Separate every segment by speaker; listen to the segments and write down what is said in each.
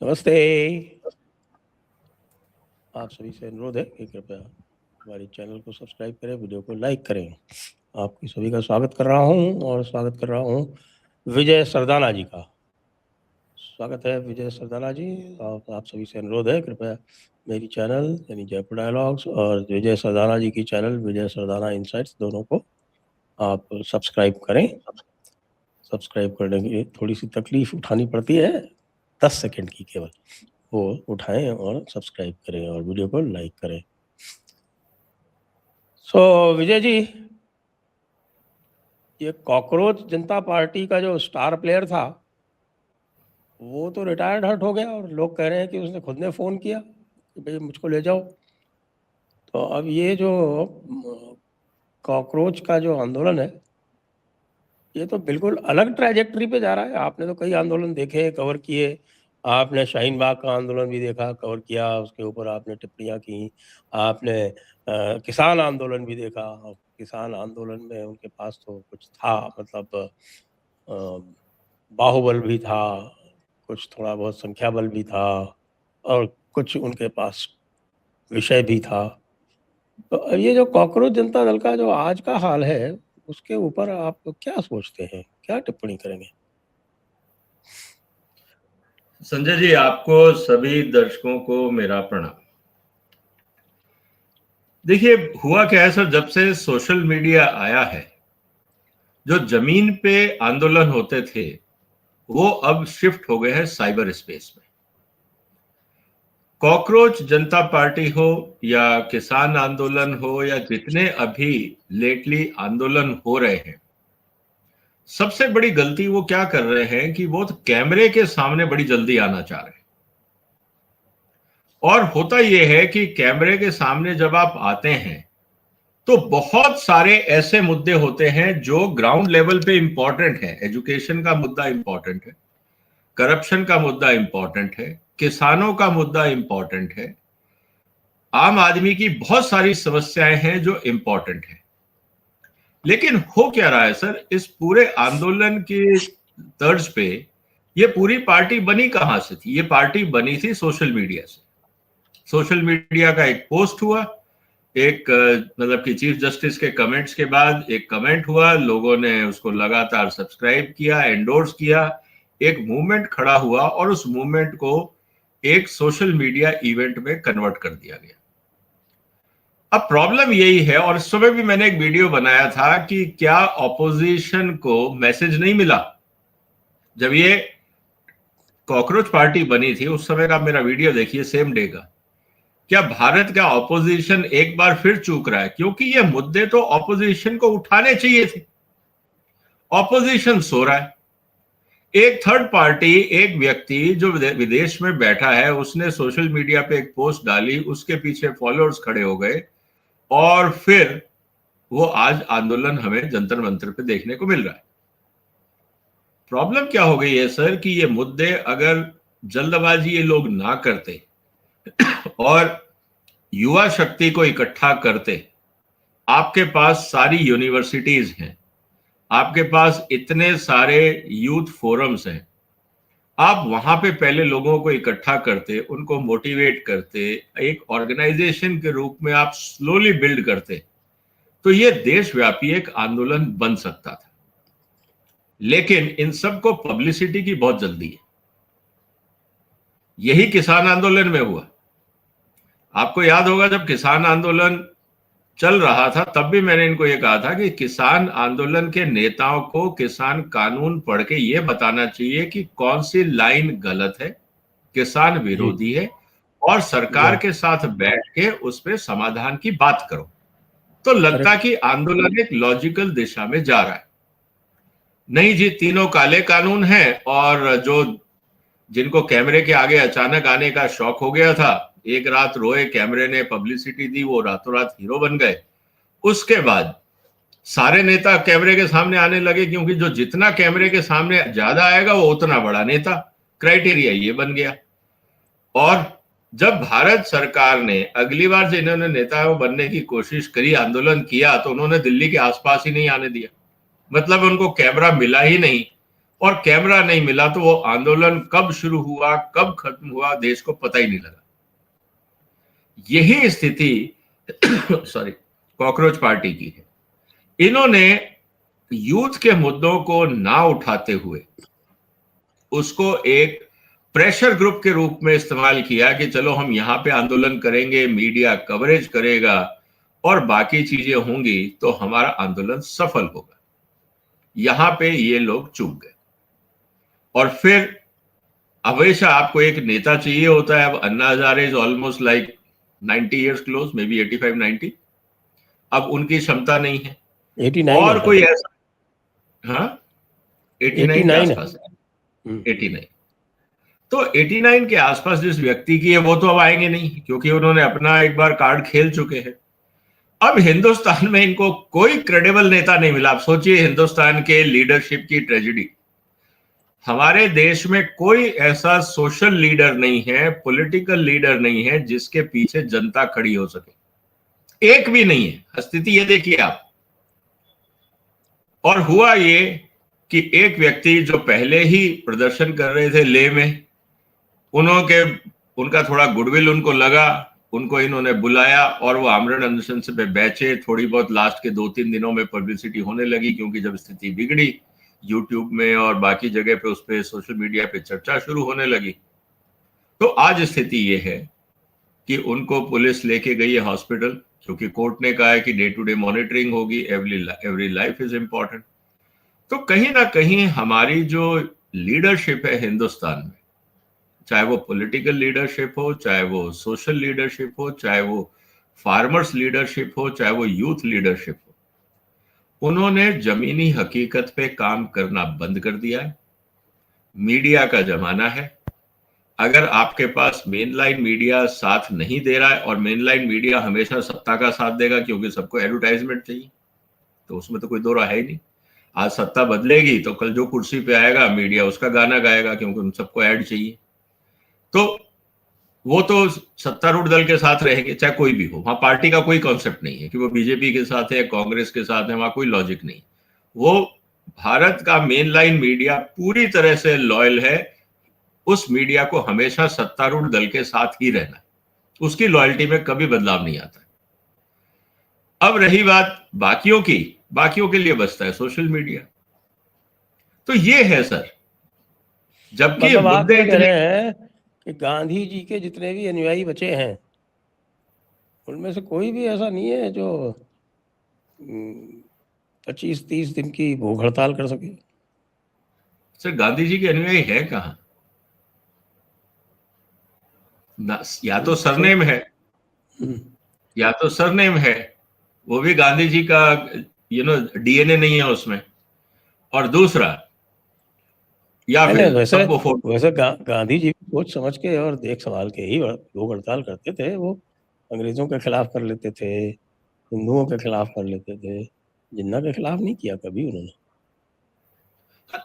Speaker 1: नमस्ते। आप सभी से अनुरोध है कि कृपया हमारे चैनल को सब्सक्राइब करें, वीडियो को लाइक करें। आपकी सभी का स्वागत कर रहा हूं और स्वागत कर रहा हूं विजय सरदाना जी का। स्वागत है विजय सरदाना जी। आप सभी से अनुरोध है कृपया मेरी चैनल यानी जयपुर डायलॉग्स और विजय सरदाना जी की चैनल विजय सरदाना इनसाइट्स दोनों को आप सब्सक्राइब करें। सब्सक्राइब करने के लिए थोड़ी सी तकलीफ उठानी पड़ती है, 10 सेकंड की केवल, वो उठाएं और सब्सक्राइब करें और वीडियो को लाइक करें। विजय जी, ये कॉकरोच जनता पार्टी का जो स्टार प्लेयर था वो तो रिटायर्ड हर्ट हो गया और लोग कह रहे हैं कि उसने खुद ने फ़ोन किया कि भाई मुझको ले जाओ। तो अब ये जो कॉकरोच का जो आंदोलन है ये तो बिल्कुल अलग ट्रैजेक्टरी पे जा रहा है। आपने तो कई आंदोलन देखे, कवर किए। आपने शाहीन बाग का आंदोलन भी देखा, कवर किया, उसके ऊपर आपने टिप्पणियाँ की। आपने किसान आंदोलन भी देखा। किसान आंदोलन में उनके पास तो कुछ था, मतलब बाहुबल भी था, कुछ थोड़ा बहुत संख्या बल भी था और कुछ उनके पास विषय भी था। तो ये जो कॉकरोच जनता दल का जो आज का हाल है उसके ऊपर आप क्या सोचते हैं, क्या टिप्पणी करेंगे?
Speaker 2: संजय जी, आपको सभी दर्शकों को मेरा प्रणाम। देखिए, हुआ क्या है सर, जब से सोशल मीडिया आया है, जो जमीन पे आंदोलन होते थे वो अब शिफ्ट हो गए हैं साइबर स्पेस में। कॉकरोच जनता पार्टी हो या किसान आंदोलन हो या जितने अभी लेटली आंदोलन हो रहे हैं, सबसे बड़ी गलती वो क्या कर रहे हैं कि वो तो कैमरे के सामने बड़ी जल्दी आना चाह रहे हैं। और होता यह है कि कैमरे के सामने जब आप आते हैं तो बहुत सारे ऐसे मुद्दे होते हैं जो ग्राउंड लेवल पे इंपॉर्टेंट है। एजुकेशन का मुद्दा इंपॉर्टेंट है, करप्शन का मुद्दा इंपॉर्टेंट है, किसानों का मुद्दा इंपॉर्टेंट है, आम आदमी की बहुत सारी समस्याएं हैं जो इंपॉर्टेंट है। लेकिन हो क्या रहा है सर, इस पूरे आंदोलन की तर्ज पे ये पूरी पार्टी बनी कहां से थी? ये पार्टी बनी थी सोशल मीडिया से। सोशल मीडिया का एक पोस्ट हुआ, एक मतलब कि चीफ जस्टिस के कमेंट्स के बाद एक कमेंट हुआ, लोगों ने उसको लगातार सब्सक्राइब किया, एंडोर्स किया, एक मूवमेंट खड़ा हुआ और उस मूवमेंट को एक सोशल मीडिया इवेंट में कन्वर्ट कर दिया गया। अब प्रॉब्लम यही है, और इस समय भी मैंने एक वीडियो बनाया था कि क्या ऑपोजिशन को मैसेज नहीं मिला? जब ये कॉकरोच पार्टी बनी थी उस समय का मेरा वीडियो देखिए, सेम डे का। क्या भारत का ऑपोजिशन एक बार फिर चूक रहा है? क्योंकि ये मुद्दे तो ऑपोजिशन को उठाने चाहिए थे। ऑपोजिशन सो रहा है। एक थर्ड पार्टी, एक व्यक्ति जो विदेश में बैठा है, उसने सोशल मीडिया पे एक पोस्ट डाली, उसके पीछे फॉलोअर्स खड़े हो गए और फिर वो आज आंदोलन हमें जंतर मंतर पे देखने को मिल रहा है। प्रॉब्लम क्या हो गई है सर कि ये मुद्दे अगर जल्दबाजी ये लोग ना करते और युवा शक्ति को इकट्ठा करते, आपके पास सारी यूनिवर्सिटीज हैं, आपके पास इतने सारे यूथ फोरम्स हैं, आप वहां पे पहले लोगों को इकट्ठा करते, उनको मोटिवेट करते, एक ऑर्गेनाइजेशन के रूप में आप स्लोली बिल्ड करते, तो ये देशव्यापी एक आंदोलन बन सकता था। लेकिन इन सबको पब्लिसिटी की बहुत जल्दी है। यही किसान आंदोलन में हुआ। आपको याद होगा जब किसान आंदोलन चल रहा था तब भी मैंने इनको ये कहा था कि किसान आंदोलन के नेताओं को किसान कानून पढ़ के ये बताना चाहिए कि कौन सी लाइन गलत है, किसान विरोधी है, और सरकार के साथ बैठ के उस पर समाधान की बात करो। तो लगता कि आंदोलन एक लॉजिकल दिशा में जा रहा है। नहीं जी, तीनों काले कानून हैं, और जो जिनको कैमरे के आगे अचानक आने का शौक हो गया था, एक रात रोए, कैमरे ने पब्लिसिटी दी, वो रातों रात हीरो बन गए। उसके बाद सारे नेता कैमरे के सामने आने लगे, क्योंकि जो जितना कैमरे के सामने ज्यादा आएगा वो उतना बड़ा नेता। क्राइटेरिया ये बन गया। और जब भारत सरकार ने अगली बार जो इन्होंने नेता बनने की कोशिश करी, आंदोलन किया, तो उन्होंने दिल्ली के आसपास ही नहीं आने दिया। मतलब उनको कैमरा मिला ही नहीं, और कैमरा नहीं मिला तो वो आंदोलन कब शुरू हुआ, कब खत्म हुआ, देश को पता ही नहीं लगा। यही स्थिति सॉरी कॉकरोच पार्टी की है। इन्होंने यूथ के मुद्दों को ना उठाते हुए उसको एक प्रेशर ग्रुप के रूप में इस्तेमाल किया कि चलो हम यहां पे आंदोलन करेंगे, मीडिया कवरेज करेगा और बाकी चीजें होंगी तो हमारा आंदोलन सफल होगा। यहां पे ये लोग चूक गए। और फिर हमेशा आपको एक नेता चाहिए होता है। अब Anna Hazare is almost like 90 years close, may be 85 90। अब उनकी क्षमता नहीं है
Speaker 1: 89
Speaker 2: और
Speaker 1: है
Speaker 2: कोई
Speaker 1: शायद।
Speaker 2: ऐसा, हाँ 89 के
Speaker 1: 89 है।
Speaker 2: आसपास, 89। तो 89 के आसपास जिस व्यक्ति की है वो तो अब आएंगे नहीं, क्योंकि उन्होंने अपना एक बार कार्ड खेल चुके हैं। अब हिंदुस्तान में इनको कोई क्रेडिबल नेता नहीं मिला। आप सोचिए हिंदुस्तान के लीडरशिप की ट्रेजेडी। हमारे देश में कोई ऐसा सोशल लीडर नहीं है, पॉलिटिकल लीडर नहीं है जिसके पीछे जनता खड़ी हो सके। एक भी नहीं है। स्थिति ये देखिए आप। और हुआ ये कि एक व्यक्ति जो पहले ही प्रदर्शन कर रहे थे लेह में, उनका थोड़ा गुडविल उनको लगा, उनको इन्होंने बुलाया और वो आमरण अनशन से पे बैठे। थोड़ी बहुत लास्ट के 2-3 दिनों में पब्लिसिटी होने लगी, क्योंकि जब स्थिति बिगड़ी यूट्यूब में और बाकी जगह पे उस पे सोशल मीडिया पे चर्चा शुरू होने लगी। तो आज स्थिति ये है कि उनको पुलिस लेके गई है हॉस्पिटल, क्योंकि कोर्ट ने कहा है कि डे टू डे मॉनिटरिंग होगी, एवरी लाइफ इज इंपॉर्टेंट। तो कहीं ना कहीं हमारी जो लीडरशिप है हिंदुस्तान में, चाहे वो पॉलिटिकल लीडरशिप हो, चाहे वो सोशल लीडरशिप हो, चाहे वो फार्मर्स लीडरशिप हो, चाहे वो यूथ लीडरशिप हो, उन्होंने जमीनी हकीकत पे काम करना बंद कर दिया है। मीडिया का जमाना है। अगर आपके पास मेनलाइन मीडिया साथ नहीं दे रहा है, और मेनलाइन मीडिया हमेशा सत्ता का साथ देगा क्योंकि सबको एडवर्टाइजमेंट चाहिए, तो उसमें तो कोई दो राह है ही नहीं। आज सत्ता बदलेगी तो कल जो कुर्सी पे आएगा मीडिया उसका गाना गाएगा, क्योंकि उन सबको ऐड चाहिए। तो वो तो सत्तारूढ़ दल के साथ रहेंगे, चाहे कोई भी हो। वहां पार्टी का कोई कॉन्सेप्ट नहीं है कि वो बीजेपी के साथ है, कांग्रेस के साथ है, वहां कोई लॉजिक नहीं। वो भारत का मेन लाइन मीडिया पूरी तरह से लॉयल है। उस मीडिया को हमेशा सत्तारूढ़ दल के साथ ही रहना है, उसकी लॉयल्टी में कभी बदलाव नहीं आता। अब रही बात बाकियों की, बाकियों के लिए बचता है सोशल मीडिया। तो ये है सर, जबकि
Speaker 1: मतलब आप
Speaker 2: मुद्दे
Speaker 1: ये कह
Speaker 2: इतने,
Speaker 1: रहे हैं कि गांधी जी के जितने भी अनुयायी बचे हैं उनमें से कोई भी ऐसा नहीं है जो 25-30 दिन की भूख हड़ताल कर सके।
Speaker 2: सर गांधी जी के अनुयायी है कहाँ? या तो सरनेम है, या तो सरनेम है, वो भी गांधी जी का डीएनए नहीं है उसमें। और दूसरा, या
Speaker 1: नहीं
Speaker 2: फिर
Speaker 1: वैसे
Speaker 2: सबको फोटो।
Speaker 1: वैसे गांधी जी भी सोच समझ के और देख संभाल के ही भूख हड़ताल करते थे। वो अंग्रेजों के खिलाफ कर लेते थे, हिंदुओं के खिलाफ कर लेते थे, जिन्ना के खिलाफ नहीं किया कभी उन्होंने।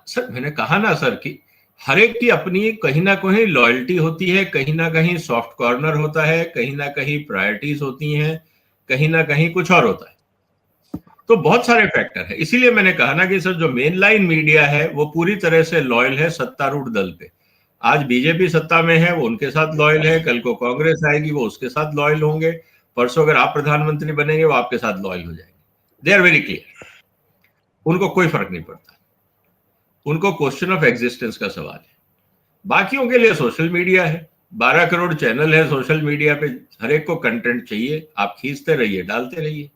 Speaker 2: सर मैंने कहा ना सर कि हर एक की अपनी कहीं ना कहीं लॉयल्टी होती है, कहीं ना कहीं सॉफ्ट कॉर्नर होता है, कहीं ना कहीं प्रायोरिटीज होती हैं, कहीं ना कहीं कुछ और होता है। तो बहुत सारे फैक्टर है। इसीलिए मैंने कहा ना कि सर जो मेन लाइन मीडिया है वो पूरी तरह से लॉयल है सत्तारूढ़ दल पे। आज बीजेपी सत्ता में है, वो उनके साथ लॉयल है। कल को कांग्रेस आएगी, वो उसके साथ लॉयल होंगे। परसों अगर आप प्रधानमंत्री बनेंगे, वो आपके साथ लॉयल हो जाएंगे। They are very clear. उनको कोई फर्क नहीं पड़ता। उनको क्वेश्चन ऑफ एग्जिस्टेंस का सवाल है। बाकियों के लिए सोशल मीडिया है, 12 करोड़ चैनल है सोशल मीडिया पे, हर एक को कंटेंट चाहिए, आप खींचते रहिए, डालते रहिए।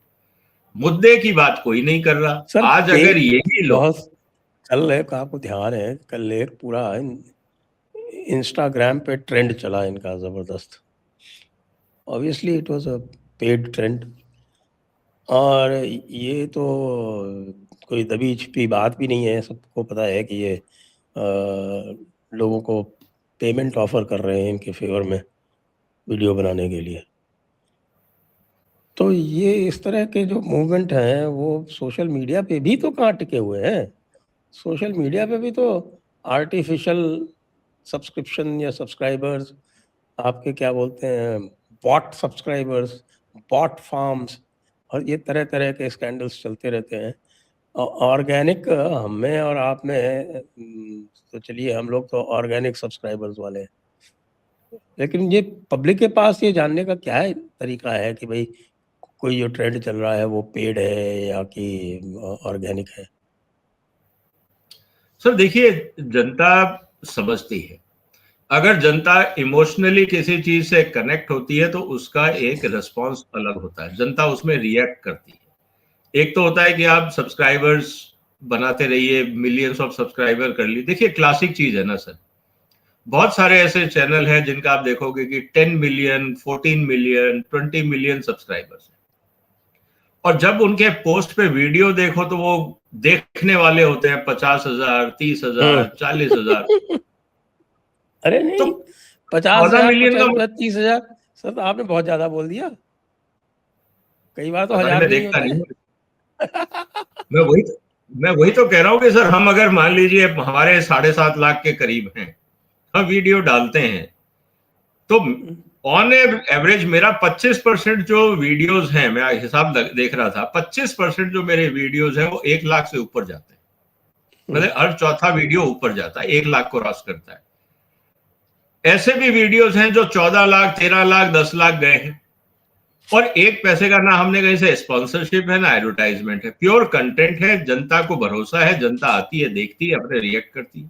Speaker 2: मुद्दे की बात कोई नहीं कर रहा।
Speaker 1: सर
Speaker 2: आज अगर यही लोग,
Speaker 1: बहुत कल एक आपको ध्यान है, कल एक पूरा इंस्टाग्राम पे ट्रेंड चला इनका जबरदस्त। Obviously it was a paid trend, और ये तो कोई दबी छिपी बात भी नहीं है। सबको पता है कि ये लोगों को पेमेंट ऑफर कर रहे हैं इनके फेवर में वीडियो बनाने के लिए। तो ये इस तरह के जो मूवमेंट हैं वो सोशल मीडिया पे भी तो कहाँ टिके हुए हैं। सोशल मीडिया पे भी तो आर्टिफिशियल सब्सक्रिप्शन या सब्सक्राइबर्स, आपके क्या बोलते हैं, बॉट सब्सक्राइबर्स, बॉट फार्म्स, और ये तरह तरह के स्कैंडल्स चलते रहते हैं। ऑर्गेनिक हम में और आप में, तो चलिए हम लोग तो ऑर्गेनिक सब्सक्राइबर्स वाले हैं, लेकिन ये पब्लिक के पास ये जानने का क्या है तरीका है कि भाई कोई जो ट्रेंड चल रहा है वो पेड है या कि ऑर्गेनिक है?
Speaker 2: सर देखिए, जनता समझती है। अगर जनता इमोशनली किसी चीज से कनेक्ट होती है तो उसका एक रिस्पॉन्स अलग होता है, जनता उसमें रिएक्ट करती है। एक तो होता है कि आप सब्सक्राइबर्स बनाते रहिए, मिलियंस ऑफ सब्सक्राइबर कर ली। देखिए क्लासिक चीज है ना सर, बहुत सारे ऐसे चैनल हैं जिनका आप देखोगे कि 10 मिलियन, 14 मिलियन, 20 मिलियन सब्सक्राइबर्स, और जब उनके पोस्ट पे वीडियो देखो तो वो देखने वाले होते हैं 50,000, 30,000, 40,000।
Speaker 1: अरे
Speaker 2: तो
Speaker 1: नहीं,
Speaker 2: 14
Speaker 1: 50,000,
Speaker 2: मिलियन का
Speaker 1: 30,000, सर तो आपने बहुत ज्यादा बोल दिया। कई बार तो
Speaker 2: पता नहीं,
Speaker 1: 1000
Speaker 2: मैं
Speaker 1: भी नहीं
Speaker 2: देखता
Speaker 1: होते
Speaker 2: नहीं
Speaker 1: हैं।
Speaker 2: हूँ। मैं वही तो कह रहा हूँ कि सर हम अगर मान लीजिए हमारे 7.5 लाख के करीब हैं, हम वीडियो डालते हैं, तो ऑन एवरेज मेरा 25% जो वीडियोस हैं, मैं हिसाब देख रहा था, 25% जो मेरे वीडियोस हैं वो 1 लाख से ऊपर जाते हैं। मतलब हर चौथा वीडियो ऊपर जाता है, 1 लाख को क्रॉस करता है। ऐसे भी वीडियोस हैं जो 14 लाख, 13 लाख, 10 लाख गए हैं, और एक पैसे का ना हमने कहीं से स्पॉन्सरशिप है ना एडवर्टाइजमेंट है, प्योर कंटेंट है। जनता को भरोसा है, जनता आती है, देखती है, अपने रिएक्ट करती है।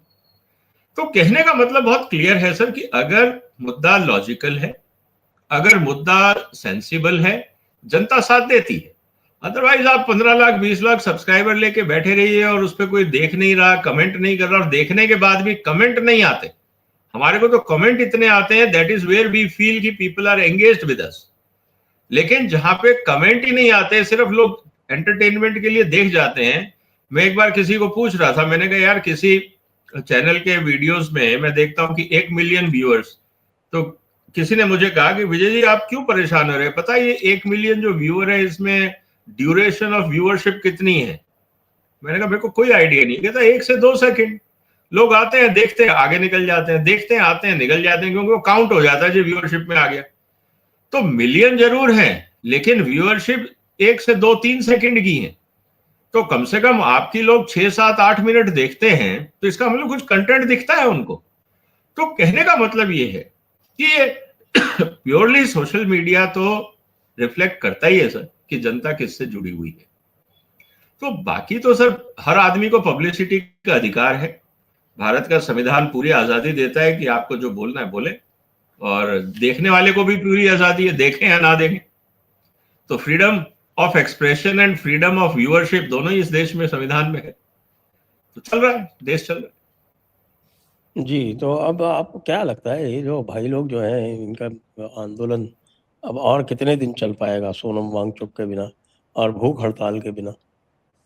Speaker 2: तो कहने का मतलब बहुत क्लियर है सर कि अगर मुद्दा लॉजिकल है, अगर मुद्दा सेंसिबल है, जनता साथ देती है। अदरवाइज आप 15 लाख, 20 लाख सब्सक्राइबर लेके बैठे रहिए और उस पर कोई देख नहीं रहा, कमेंट नहीं कर रहा, और देखने के बाद भी कमेंट नहीं आते। हमारे को तो कमेंट इतने आते हैं, that is where we feel कि people are engaged with us. लेकिन जहां पे कमेंट ही नहीं आते, सिर्फ लोग एंटरटेनमेंट के लिए देख जाते हैं। मैं एक बार किसी को पूछ रहा था, मैंने कहा यार किसी चैनल के वीडियोस में मैं देखता हूं कि 1 मिलियन व्यूअर्स, तो किसी ने मुझे कहा कि विजय जी आप क्यों परेशान हो रहे हैं, पता है ये 1 मिलियन जो व्यूअर है इसमें ड्यूरेशन ऑफ व्यूअरशिप कितनी है? मैंने कहा मेरे को कोई आइडिया नहीं। कहता 1 से 2 सेकंड, लोग आते हैं, देखते हैं, आगे निकल जाते हैं, देखते हैं, आते हैं, निकल जाते हैं, क्योंकि वो काउंट हो जाता है जो व्यूअरशिप में आ गया। तो मिलियन जरूर है, लेकिन व्यूअरशिप 1 से 2, 3 सेकंड की है। तो कम से कम आपकी लोग 6, 7, 8 मिनट देखते हैं, तो इसका मतलब कुछ कंटेंट दिखता है उनको। तो कहने का मतलब ये है कि ये प्योरली सोशल मीडिया तो रिफ्लेक्ट करता ही है सर कि जनता किससे जुड़ी हुई है। तो बाकी तो सर हर आदमी को पब्लिसिटी का अधिकार है। भारत का संविधान पूरी आजादी देता है कि आपको जो बोलना है बोले, और देखने वाले को भी पूरी आजादी है, देखें या ना देखें। तो freedom of expression and freedom of viewership दोनों ही इस देश में संविधान में है। तो चल रहा है, देश चल रहा है।
Speaker 1: जी, तो अब आपको क्या लगता है ये जो भाई लोग जो हैं इनका आंदोलन अब और कितने दिन चल पाएगा सोनम वांगचुक के बिना और भूख हड़ताल के बिना?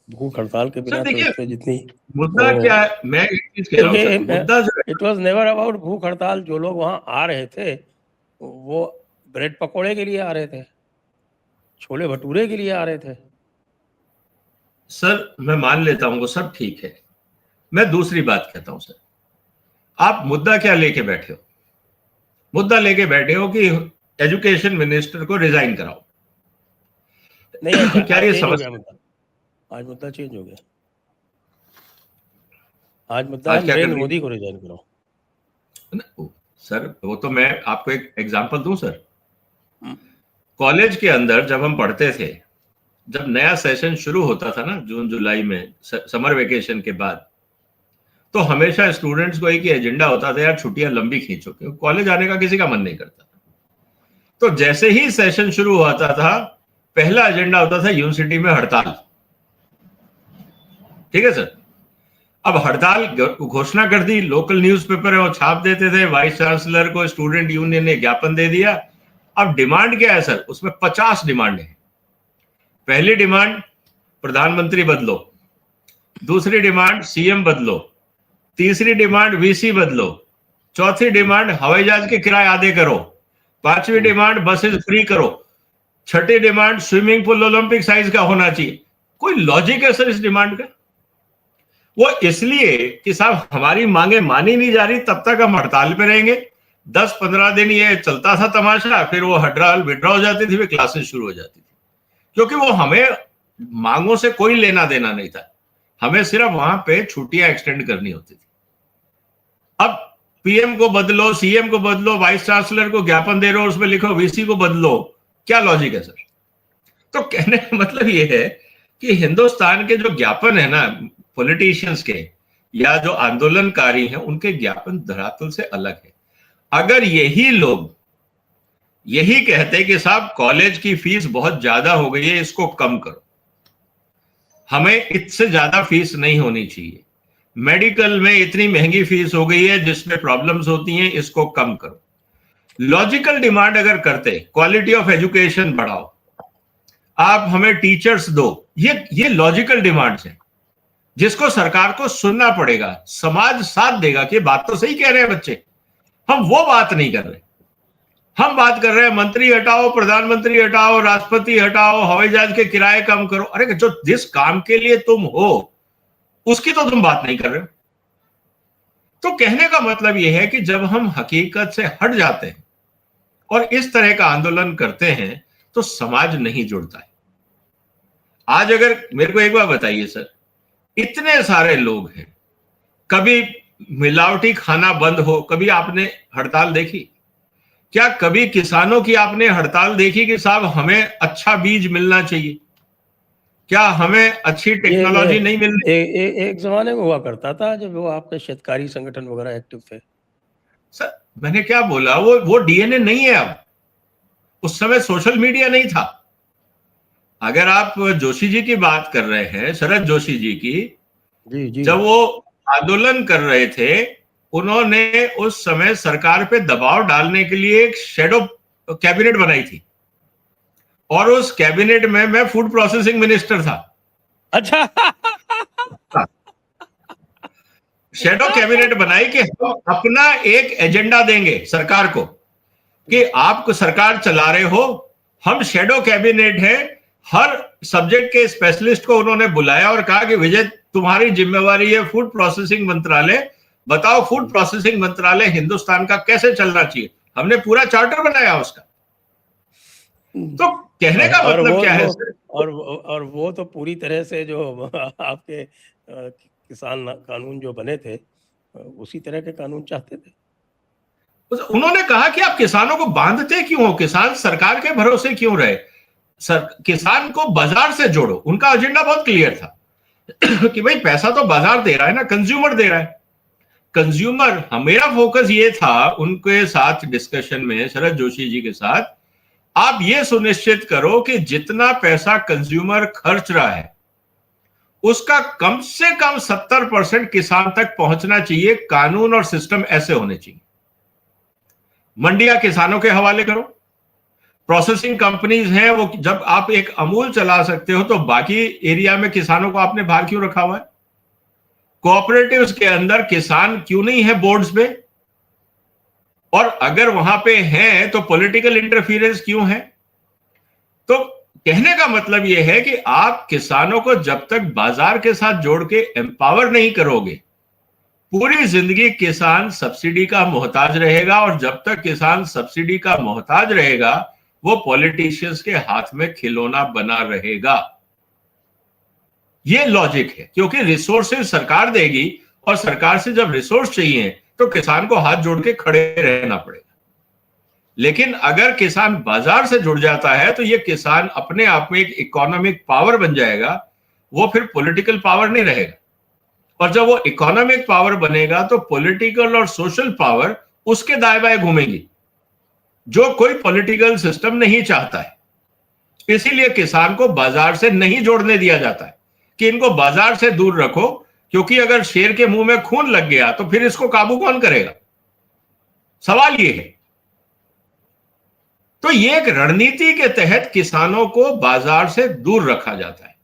Speaker 1: भूख हड़ताल के
Speaker 2: सर
Speaker 1: बिना तो
Speaker 2: देखिए,
Speaker 1: इससे जितनी
Speaker 2: मुद्दा
Speaker 1: वो,
Speaker 2: क्या है, मैं एक चीज कह रहा हूँ सर,
Speaker 1: क्योंकि
Speaker 2: मुद्दा जो है,
Speaker 1: इट वाज नेवर अबाउट भूख हड़ताल। जो लोग वहां आ रहे थे वो ब्रेड पकोड़े के लिए आ रहे थे, छोले भटूरे के लिए आ रहे थे।
Speaker 2: सर मैं मान लेता हूं वो सब ठीक है। मैं दूसरी बात कहता हूं सर, आप मुद्दा क्या लेके बैठे हो? मुद्दा लेके बैठे हो कि एजुकेशन मिनिस्टर को रिजाइन कराओ।
Speaker 1: नहीं, अच्छा
Speaker 2: क्या
Speaker 1: आज
Speaker 2: ये
Speaker 1: चेंज हो गया
Speaker 2: समस्या?
Speaker 1: मुद्दा। आज मुद्दा चेंज हो गया। आज मुद्दा है
Speaker 2: आज क्या कर
Speaker 1: नरेंद्र
Speaker 2: दिया
Speaker 1: मोदी को रिजाइन कराओ।
Speaker 2: सर? वो तो मैं आपको एक एग्जांपल दूं सर।
Speaker 1: हम्म,
Speaker 2: कॉलेज के अंदर जब हम पढ़ते थे, जब नया सेशन शुरू होता था ना जून जुलाई में, समर वेकेशन के बाद, तो हमेशा स्टूडेंट्स को एक ही एजेंडा होता था, यार छुट्टियां लंबी खींचो, क्योंकि कॉलेज आने का किसी का मन नहीं करता। तो जैसे ही सेशन शुरू होता था, पहला एजेंडा होता था यूनिवर्सिटी में हड़ताल। ठीक है सर, अब हड़ताल घोषणा कर दी, लोकल न्यूज़पेपर है वो छाप देते थे, वाइस चांसलर को स्टूडेंट यूनियन ने ज्ञापन दे दिया। अब डिमांड क्या है सर? उसमें 50 डिमांड है। पहली डिमांड प्रधानमंत्री बदलो, दूसरी डिमांड सीएम बदलो, तीसरी डिमांड वीसी बदलो, चौथी डिमांड हवाई जहाज के किराए आधे करो, पांचवी डिमांड बसेस फ्री करो, छठी demand swimming pool Olympic size का होना चाहिए। कोई लॉजिक है सर इस डिमांड का? वो इसलिए कि साहब हमारी मांगे मानी नहीं जा रही, तब तक हम हड़ताल पे रहेंगे। 10-15 दिन ये चलता था तमाशा, फिर वो हड़ताल विड्रॉ हो जाती थी, फिर क्लासेस शुरू हो जाती थी, क्योंकि वो हमें मांगों से कोई लेना देना नहीं था। हमें सिर्फ वहां पे छुट्टियां एक्सटेंड करनी होती थी। अब पीएम को बदलो, सीएम को बदलो, वाइस चांसलर को ज्ञापन दे रहे हो, उसमें लिखो वीसी को बदलो, क्या लॉजिक है सर? तो कहने का मतलब ये है कि हिंदुस्तान के जो ज्ञापन है ना पॉलिटिशियंस के या जो आंदोलनकारी हैं, उनके ज्ञापन धरातल से अलग है। अगर यही लोग यही कहते कि साहब कॉलेज की फीस बहुत ज्यादा हो गई है, इसको कम करो, हमें इससे ज्यादा फीस नहीं होनी चाहिए, मेडिकल में इतनी महंगी फीस हो गई है जिसमें प्रॉब्लम्स होती हैं, इसको कम करो, लॉजिकल डिमांड अगर करते, क्वालिटी ऑफ एजुकेशन बढ़ाओ, आप हमें टीचर्स दो, ये लॉजिकल डिमांड्स हैं जिसको सरकार को सुनना पड़ेगा, समाज साथ देगा कि बात तो सही कह रहे हैं बच्चे। हम वो बात नहीं कर रहे, हम बात कर रहे हैं मंत्री हटाओ, प्रधानमंत्री हटाओ, राष्ट्रपति हटाओ, हवाई जहाज के किराए कम करो। अरे जो जिस काम के लिए तुम हो उसकी तो तुम बात नहीं कर रहे हो। तो कहने का मतलब यह है कि जब हम हकीकत से हट जाते हैं और इस तरह का आंदोलन करते हैं तो समाज नहीं जुड़ता है। आज अगर मेरे को एक बार बताइए सर, इतने सारे लोग हैं, कभी मिलावटी खाना बंद हो, कभी आपने हड़ताल देखी? क्या कभी किसानों की आपने हड़ताल देखी कि साहब हमें अच्छा बीज मिलना चाहिए, क्या हमें अच्छी टेक्नोलॉजी नहीं मिल रही?
Speaker 1: एक जमाने में हुआ करता था जब वो आपके शेतकारी संगठन वगैरह एक्टिव थे।
Speaker 2: सर मैंने क्या बोला, वो डीएनए नहीं है अब, उस समय सोशल मीडिया नहीं था। अगर आप जोशी जी की बात कर रहे हैं, शरद जोशी जी की,
Speaker 1: जी।
Speaker 2: जब वो आंदोलन कर रहे थे, उन्होंने उस समय सरकार पे दबाव डालने के लिए एक शैडो कैबिनेट बनाई थी और उस कैबिनेट में मैं फूड प्रोसेसिंग मिनिस्टर था।
Speaker 1: अच्छा।
Speaker 2: शैडो कैबिनेट बनाई कि हम अपना एक एजेंडा देंगे सरकार को कि आप सरकार चला रहे हो, हम शैडो कैबिनेट है, हर सब्जेक्ट के स्पेशलिस्ट को उन्होंने बुलाया और कहा कि विजय तुम्हारी जिम्मेवारी है फूड प्रोसेसिंग मंत्रालय, बताओ फूड प्रोसेसिंग मंत्रालय हिंदुस्तान का कैसे चलना चाहिए। हमने पूरा चार्टर बनाया उसका। तो कहने का मतलब क्या है सर?
Speaker 1: और वो तो पूरी तरह से जो आपके किसान कानून जो बने थे उसी तरह के कानून चाहते थे।
Speaker 2: उन्होंने कहा कि आप किसानों को बांधते क्यों हो, किसान सरकार के भरोसे क्यों रहे, किसान को बाजार से जोड़ो। उनका एजेंडा बहुत क्लियर था कि भाई पैसा तो बाजार दे रहा है ना, कंज्यूमर दे रहा है, कंज्यूमर। मेरा फोकस ये था उनके साथ डिस्कशन में, शरद जोशी जी के साथ, आप ये सुनिश्चित करो कि जितना पैसा कंज्यूमर खर्च रहा है उसका कम से कम 70% किसान तक पहुंचना चाहिए। कानून और सिस्टम ऐसे होने चाहिए। मंडियां किसानों के हवाले करो, प्रोसेसिंग कंपनीज हैं, वो जब आप एक अमूल चला सकते हो तो बाकी एरिया में किसानों को आपने बाहर क्यों रखा हुआ है? कोऑपरेटिव्स के अंदर किसान क्यों नहीं है बोर्ड्स पे? और अगर वहां पे हैं तो पॉलिटिकल इंटरफियरेंस क्यों है? तो कहने का मतलब यह है कि आप किसानों को जब तक बाजार के साथ जोड़ के एम्पावर नहीं करोगे, पूरी जिंदगी किसान सब्सिडी का मोहताज रहेगा, और जब तक किसान सब्सिडी का मोहताज रहेगा वो पॉलिटिशियंस के हाथ में खिलौना बना रहेगा। ये लॉजिक है, क्योंकि रिसोर्सेज सरकार देगी और सरकार से जब रिसोर्स चाहिए तो किसान को हाथ जोड़ के खड़े रहना पड़ेगा। लेकिन अगर किसान बाजार से जुड़ जाता है तो ये किसान अपने आप में एक इकोनॉमिक पावर बन जाएगा, वो फिर पॉलिटिकल पावर नहीं रहेगा। और जब वो इकोनॉमिक पावर बनेगा तो पॉलिटिकल और सोशल पावर उसके दाएं बाएं घूमेंगी, जो कोई पॉलिटिकल सिस्टम नहीं चाहता है। इसीलिए किसान को बाजार से नहीं जोड़ने दिया जाता है कि इनको बाजार से दूर रखो, क्योंकि अगर शेर के मुंह में खून लग गया तो फिर इसको काबू कौन करेगा? सवाल ये है। तो ये एक रणनीति के तहत किसानों को बाजार से दूर रखा जाता है,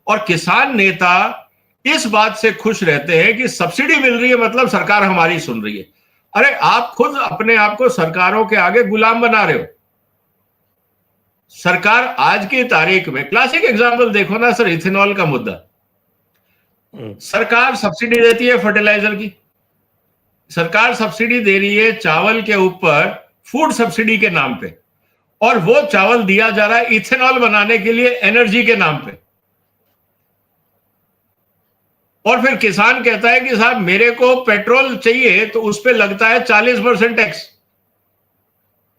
Speaker 2: और किसान नेता इस बात से खुश रहते हैं कि सब्सिडी मिल रही है मतलब सरकार हमारी सुन रही है। अरे आप खुद अपने आप को सरकारों के आगे गुलाम बना रहे हो। सरकार आज की तारीख में, क्लासिक एग्जांपल देखो ना सर, इथेनॉल का मुद्दा। सरकार सब्सिडी देती है फर्टिलाइजर की, सरकार सब्सिडी दे रही है चावल के ऊपर फूड सब्सिडी के नाम पे, और वो चावल दिया जा रहा है इथेनॉल बनाने के लिए एनर्जी के नाम पे। और फिर किसान कहता है कि साहब मेरे को पेट्रोल चाहिए, तो उस पर लगता है 40% टैक्स।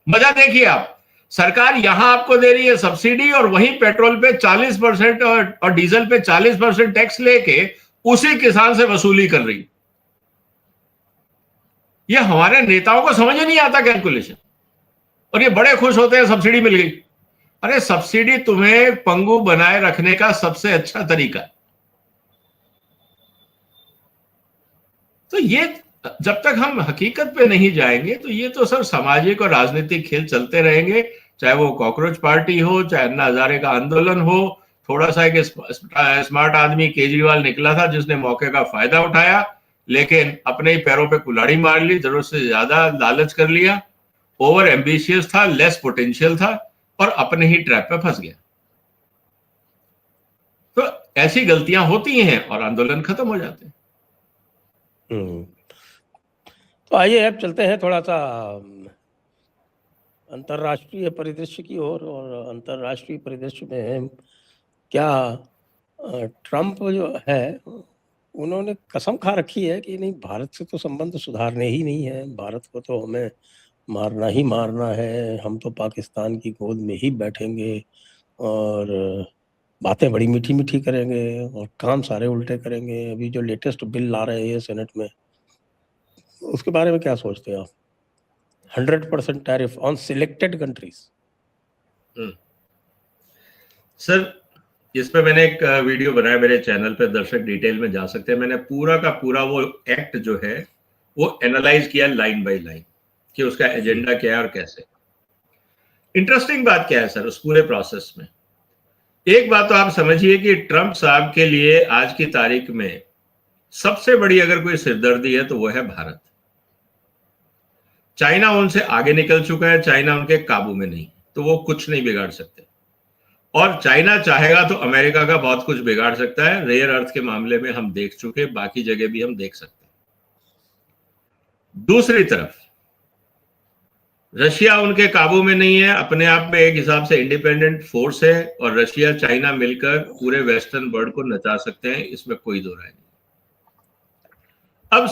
Speaker 2: मजा देखिए आप, सरकार यहां आपको दे रही है सब्सिडी और वहीं पेट्रोल पे 40% और डीजल पे 40% टैक्स लेके उसी किसान से वसूली कर रही। ये हमारे नेताओं को समझ ही नहीं आता कैलकुलेशन, और ये बड़े खुश होते हैं सब्सिडी मिल गई। अरे सब्सिडी तुम्हें पंगु बनाए रखने का सबसे अच्छा तरीका। तो ये जब तक हम हकीकत पे नहीं जाएंगे तो ये तो सर सामाजिक और राजनीतिक खेल चलते रहेंगे, चाहे वो कॉकरोच पार्टी हो, चाहे अन्ना हजारे का आंदोलन हो। थोड़ा सा एक स्मार्ट आदमी केजरीवाल निकला था जिसने मौके का फायदा उठाया, लेकिन अपने ही पैरों पे कुल्हाड़ी मार ली, जरूरत से ज्यादा लालच कर लिया, ओवर एम्बिशियस था, लेस पोटेंशियल था और अपने ही ट्रैप पे फंस गया। तो ऐसी गलतियां होती हैं और आंदोलन खत्म हो जाते हैं।
Speaker 1: तो आइए अब चलते हैं थोड़ा सा अंतर्राष्ट्रीय परिदृश्य की ओर। और अंतर्राष्ट्रीय परिदृश्य में क्या ट्रंप जो है उन्होंने कसम खा रखी है कि नहीं, भारत से तो संबंध सुधारने ही नहीं है, भारत को तो हमें मारना ही मारना है, हम तो पाकिस्तान की गोद में ही बैठेंगे और बातें बड़ी मीठी मीठी करेंगे और काम सारे उल्टे करेंगे। अभी जो लेटेस्ट बिल ला रहे हैं सेनेट में, उसके बारे में क्या सोचते हैं आप? 100% tariff on selected countries.
Speaker 2: Sir इस पे मैंने एक वीडियो बनाया मेरे चैनल पे, दर्शक डिटेल में जा सकते हैं। मैंने पूरा का पूरा वो एक्ट जो है वो एनालाइज किया लाइन बाय लाइन कि उसका एजेंडा क्या है और कैसे। इंटरेस्टिंग बात क्या है सर उस पूरे प्रोसेस में? एक बात तो आप समझिए कि ट्रंप साहब के लिए आज की तारीख में सबसे बड़ी अगर कोई सिरदर्दी है तो वो है भारत। चाइना उनसे आगे निकल चुका है, चाइना उनके काबू में नहीं, तो वो कुछ नहीं बिगाड़ सकते। और चाइना चाहेगा तो अमेरिका का बहुत कुछ बिगाड़ सकता है। रेयर अर्थ के मामले में हम देख चुके, बाकी जगह भी हम देख सकते हैं। दूसरी तरफ रशिया उनके काबू में नहीं है, अपने आप में एक हिसाब से इंडिपेंडेंट फोर्स है, और रशिया चाइना मिलकर पूरे वेस्टर्न वर्ल्ड को नचा सकते हैं, इसमें कोई दो राय नहीं। अब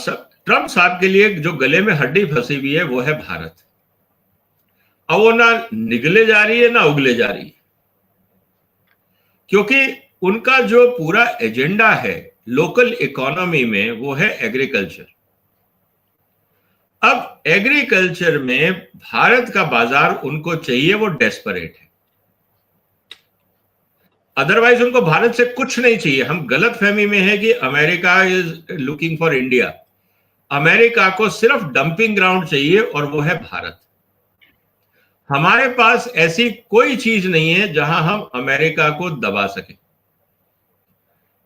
Speaker 2: ट्रंप साहब के लिए जो गले में हड्डी फंसी हुई है वो है भारत। अब वो ना निगले जा रही है ना उगले जा रही है, क्योंकि उनका जो पूरा एजेंडा है लोकल इकोनॉमी में वो है एग्रीकल्चर। अब एग्रीकल्चर में भारत का बाजार उनको चाहिए, वो डेस्परेट है। अदरवाइज उनको भारत से कुछ नहीं चाहिए। हम गलत फहमी में है कि America is looking for India. America को सिर्फ डंपिंग ग्राउंड चाहिए और वो है भारत। हमारे पास ऐसी कोई चीज नहीं है जहां हम अमेरिका को दबा सकें।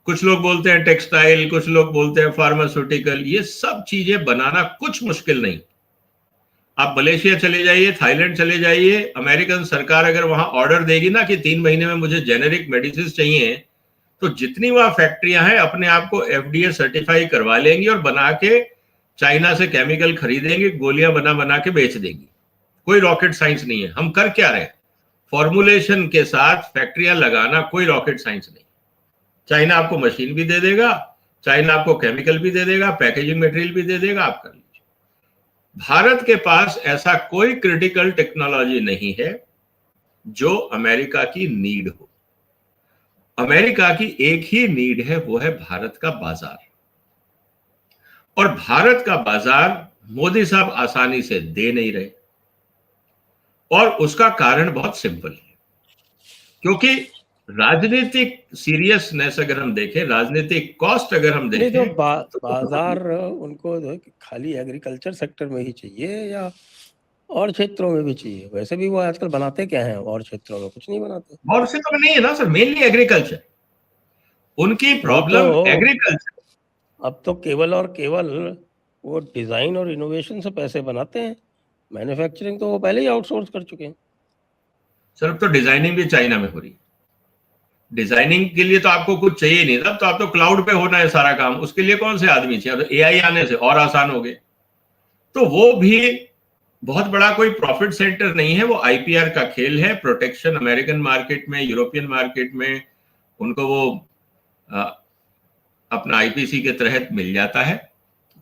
Speaker 2: कुछ लोग बोलते हैं टेक्सटाइल, कुछ लोग बोलते हैं फार्मास्यूटिकल, ये सब चीजें बनाना कुछ मुश्किल नहीं। आप मलेशिया चले जाइए, थाईलैंड चले जाइए, अमेरिकन सरकार अगर वहां ऑर्डर देगी ना कि 3 महीने में मुझे जेनेरिक मेडिसिन चाहिए, तो जितनी वहां फैक्ट्रियां हैं अपने आप को FDA सर्टिफाई करवा लेंगी और बना के चाइना से केमिकल खरीदेंगे, गोलियां बना बना के बेच देंगी। कोई रॉकेट साइंस नहीं है। हम कर क्या रहे हैं? फॉर्मुलेशन के साथ फैक्ट्रियां लगाना कोई रॉकेट साइंस नहीं। चाइना आपको मशीन भी दे देगा, चाइना आपको केमिकल भी दे देगा, पैकेजिंग मटेरियल भी दे देगा, आप कर लीजिए। भारत के पास ऐसा कोई क्रिटिकल टेक्नोलॉजी नहीं है जो अमेरिका की नीड हो। अमेरिका की एक ही नीड है, वो है भारत का बाजार। और भारत का बाजार मोदी साहब आसानी से दे नहीं रहे, और उसका कारण बहुत सिंपल है। क्योंकि राजनीतिक सीरियसनेस अगर हम देखें, राजनीतिक कॉस्ट अगर हम देखें,
Speaker 1: तो बाजार उनको खाली एग्रीकल्चर सेक्टर में ही चाहिए या और क्षेत्रों में भी चाहिए? वैसे भी वो आजकल बनाते क्या हैं? और क्षेत्रों में कुछ नहीं बनाते।
Speaker 2: और से तो नहीं है ना सर, मेनली एग्रीकल्चर। उनकी प्रॉब्लम एग्रीकल्चर।
Speaker 1: अब तो केवल और केवल वो डिजाइन और इनोवेशन से पैसे बनाते हैं। मैन्युफैक्चरिंग तो वो पहले ही आउटसोर्स कर चुके हैं।
Speaker 2: सर अब तो डिजाइनिंग भी चाइना में हो रही है। डिजाइनिंग के लिए तो आपको कुछ चाहिए नहीं था, तो आप तो क्लाउड पे होना है सारा काम, उसके लिए कौन से आदमी चाहिए? तो AI आने से और आसान हो गए। तो वो भी बहुत बड़ा कोई प्रॉफिट सेंटर नहीं है, वो IPR का खेल है। प्रोटेक्शन अमेरिकन मार्केट में, यूरोपियन मार्केट में उनको वो अपना आईपीसी के तहत मिल जाता है,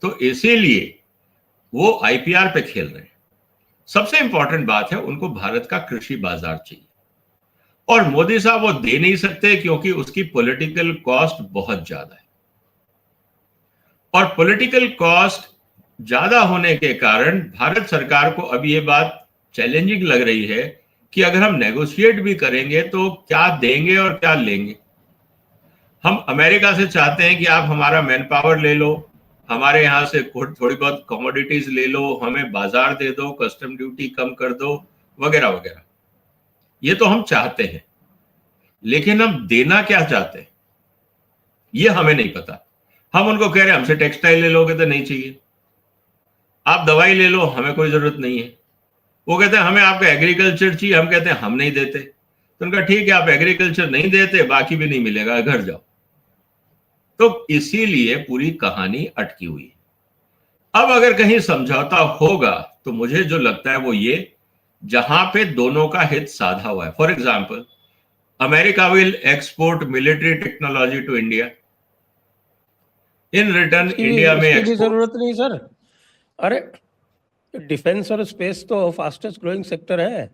Speaker 2: तो इसीलिए वो आईपीआर पे खेल रहे हैं। सबसे इंपॉर्टेंट बात है, उनको भारत का कृषि बाजार चाहिए, और मोदी साहब वो दे नहीं सकते क्योंकि उसकी पॉलिटिकल कॉस्ट बहुत ज्यादा है। और पॉलिटिकल कॉस्ट ज्यादा होने के कारण भारत सरकार को अब ये बात चैलेंजिंग लग रही है कि अगर हम नेगोशिएट भी करेंगे तो क्या देंगे और क्या लेंगे। हम अमेरिका से चाहते हैं कि आप हमारा मैन पावर ले लो, हमारे यहां से थोड़ी बहुत कमोडिटीज ले लो, हमें बाजार दे दो, कस्टम ड्यूटी कम कर दो, वगैरह वगैरह। ये तो हम चाहते हैं, लेकिन हम देना क्या चाहते हैं ये हमें नहीं पता। हम उनको कह रहे हैं हमसे टेक्सटाइल ले लोगे तो नहीं चाहिए, आप दवाई ले लो, हमें कोई जरूरत नहीं है। वो कहते हैं हमें आपका एग्रीकल्चर चाहिए, हम कहते हैं हम नहीं देते। तो उनका ठीक है, आप एग्रीकल्चर नहीं देते, बाकी भी नहीं मिलेगा, घर जाओ। तो इसीलिए पूरी कहानी अटकी हुई है। अब अगर कहीं समझौता होगा तो मुझे जो लगता है वो ये, जहां पे दोनों का हित साधा हुआ है। For example, America will export military technology to India, in return India में
Speaker 1: उसकी भी
Speaker 2: एक्सपोर्ट।
Speaker 1: जरूरत नहीं सर। अरे डिफेंस और स्पेस तो फास्टेस्ट ग्रोइंग सेक्टर है,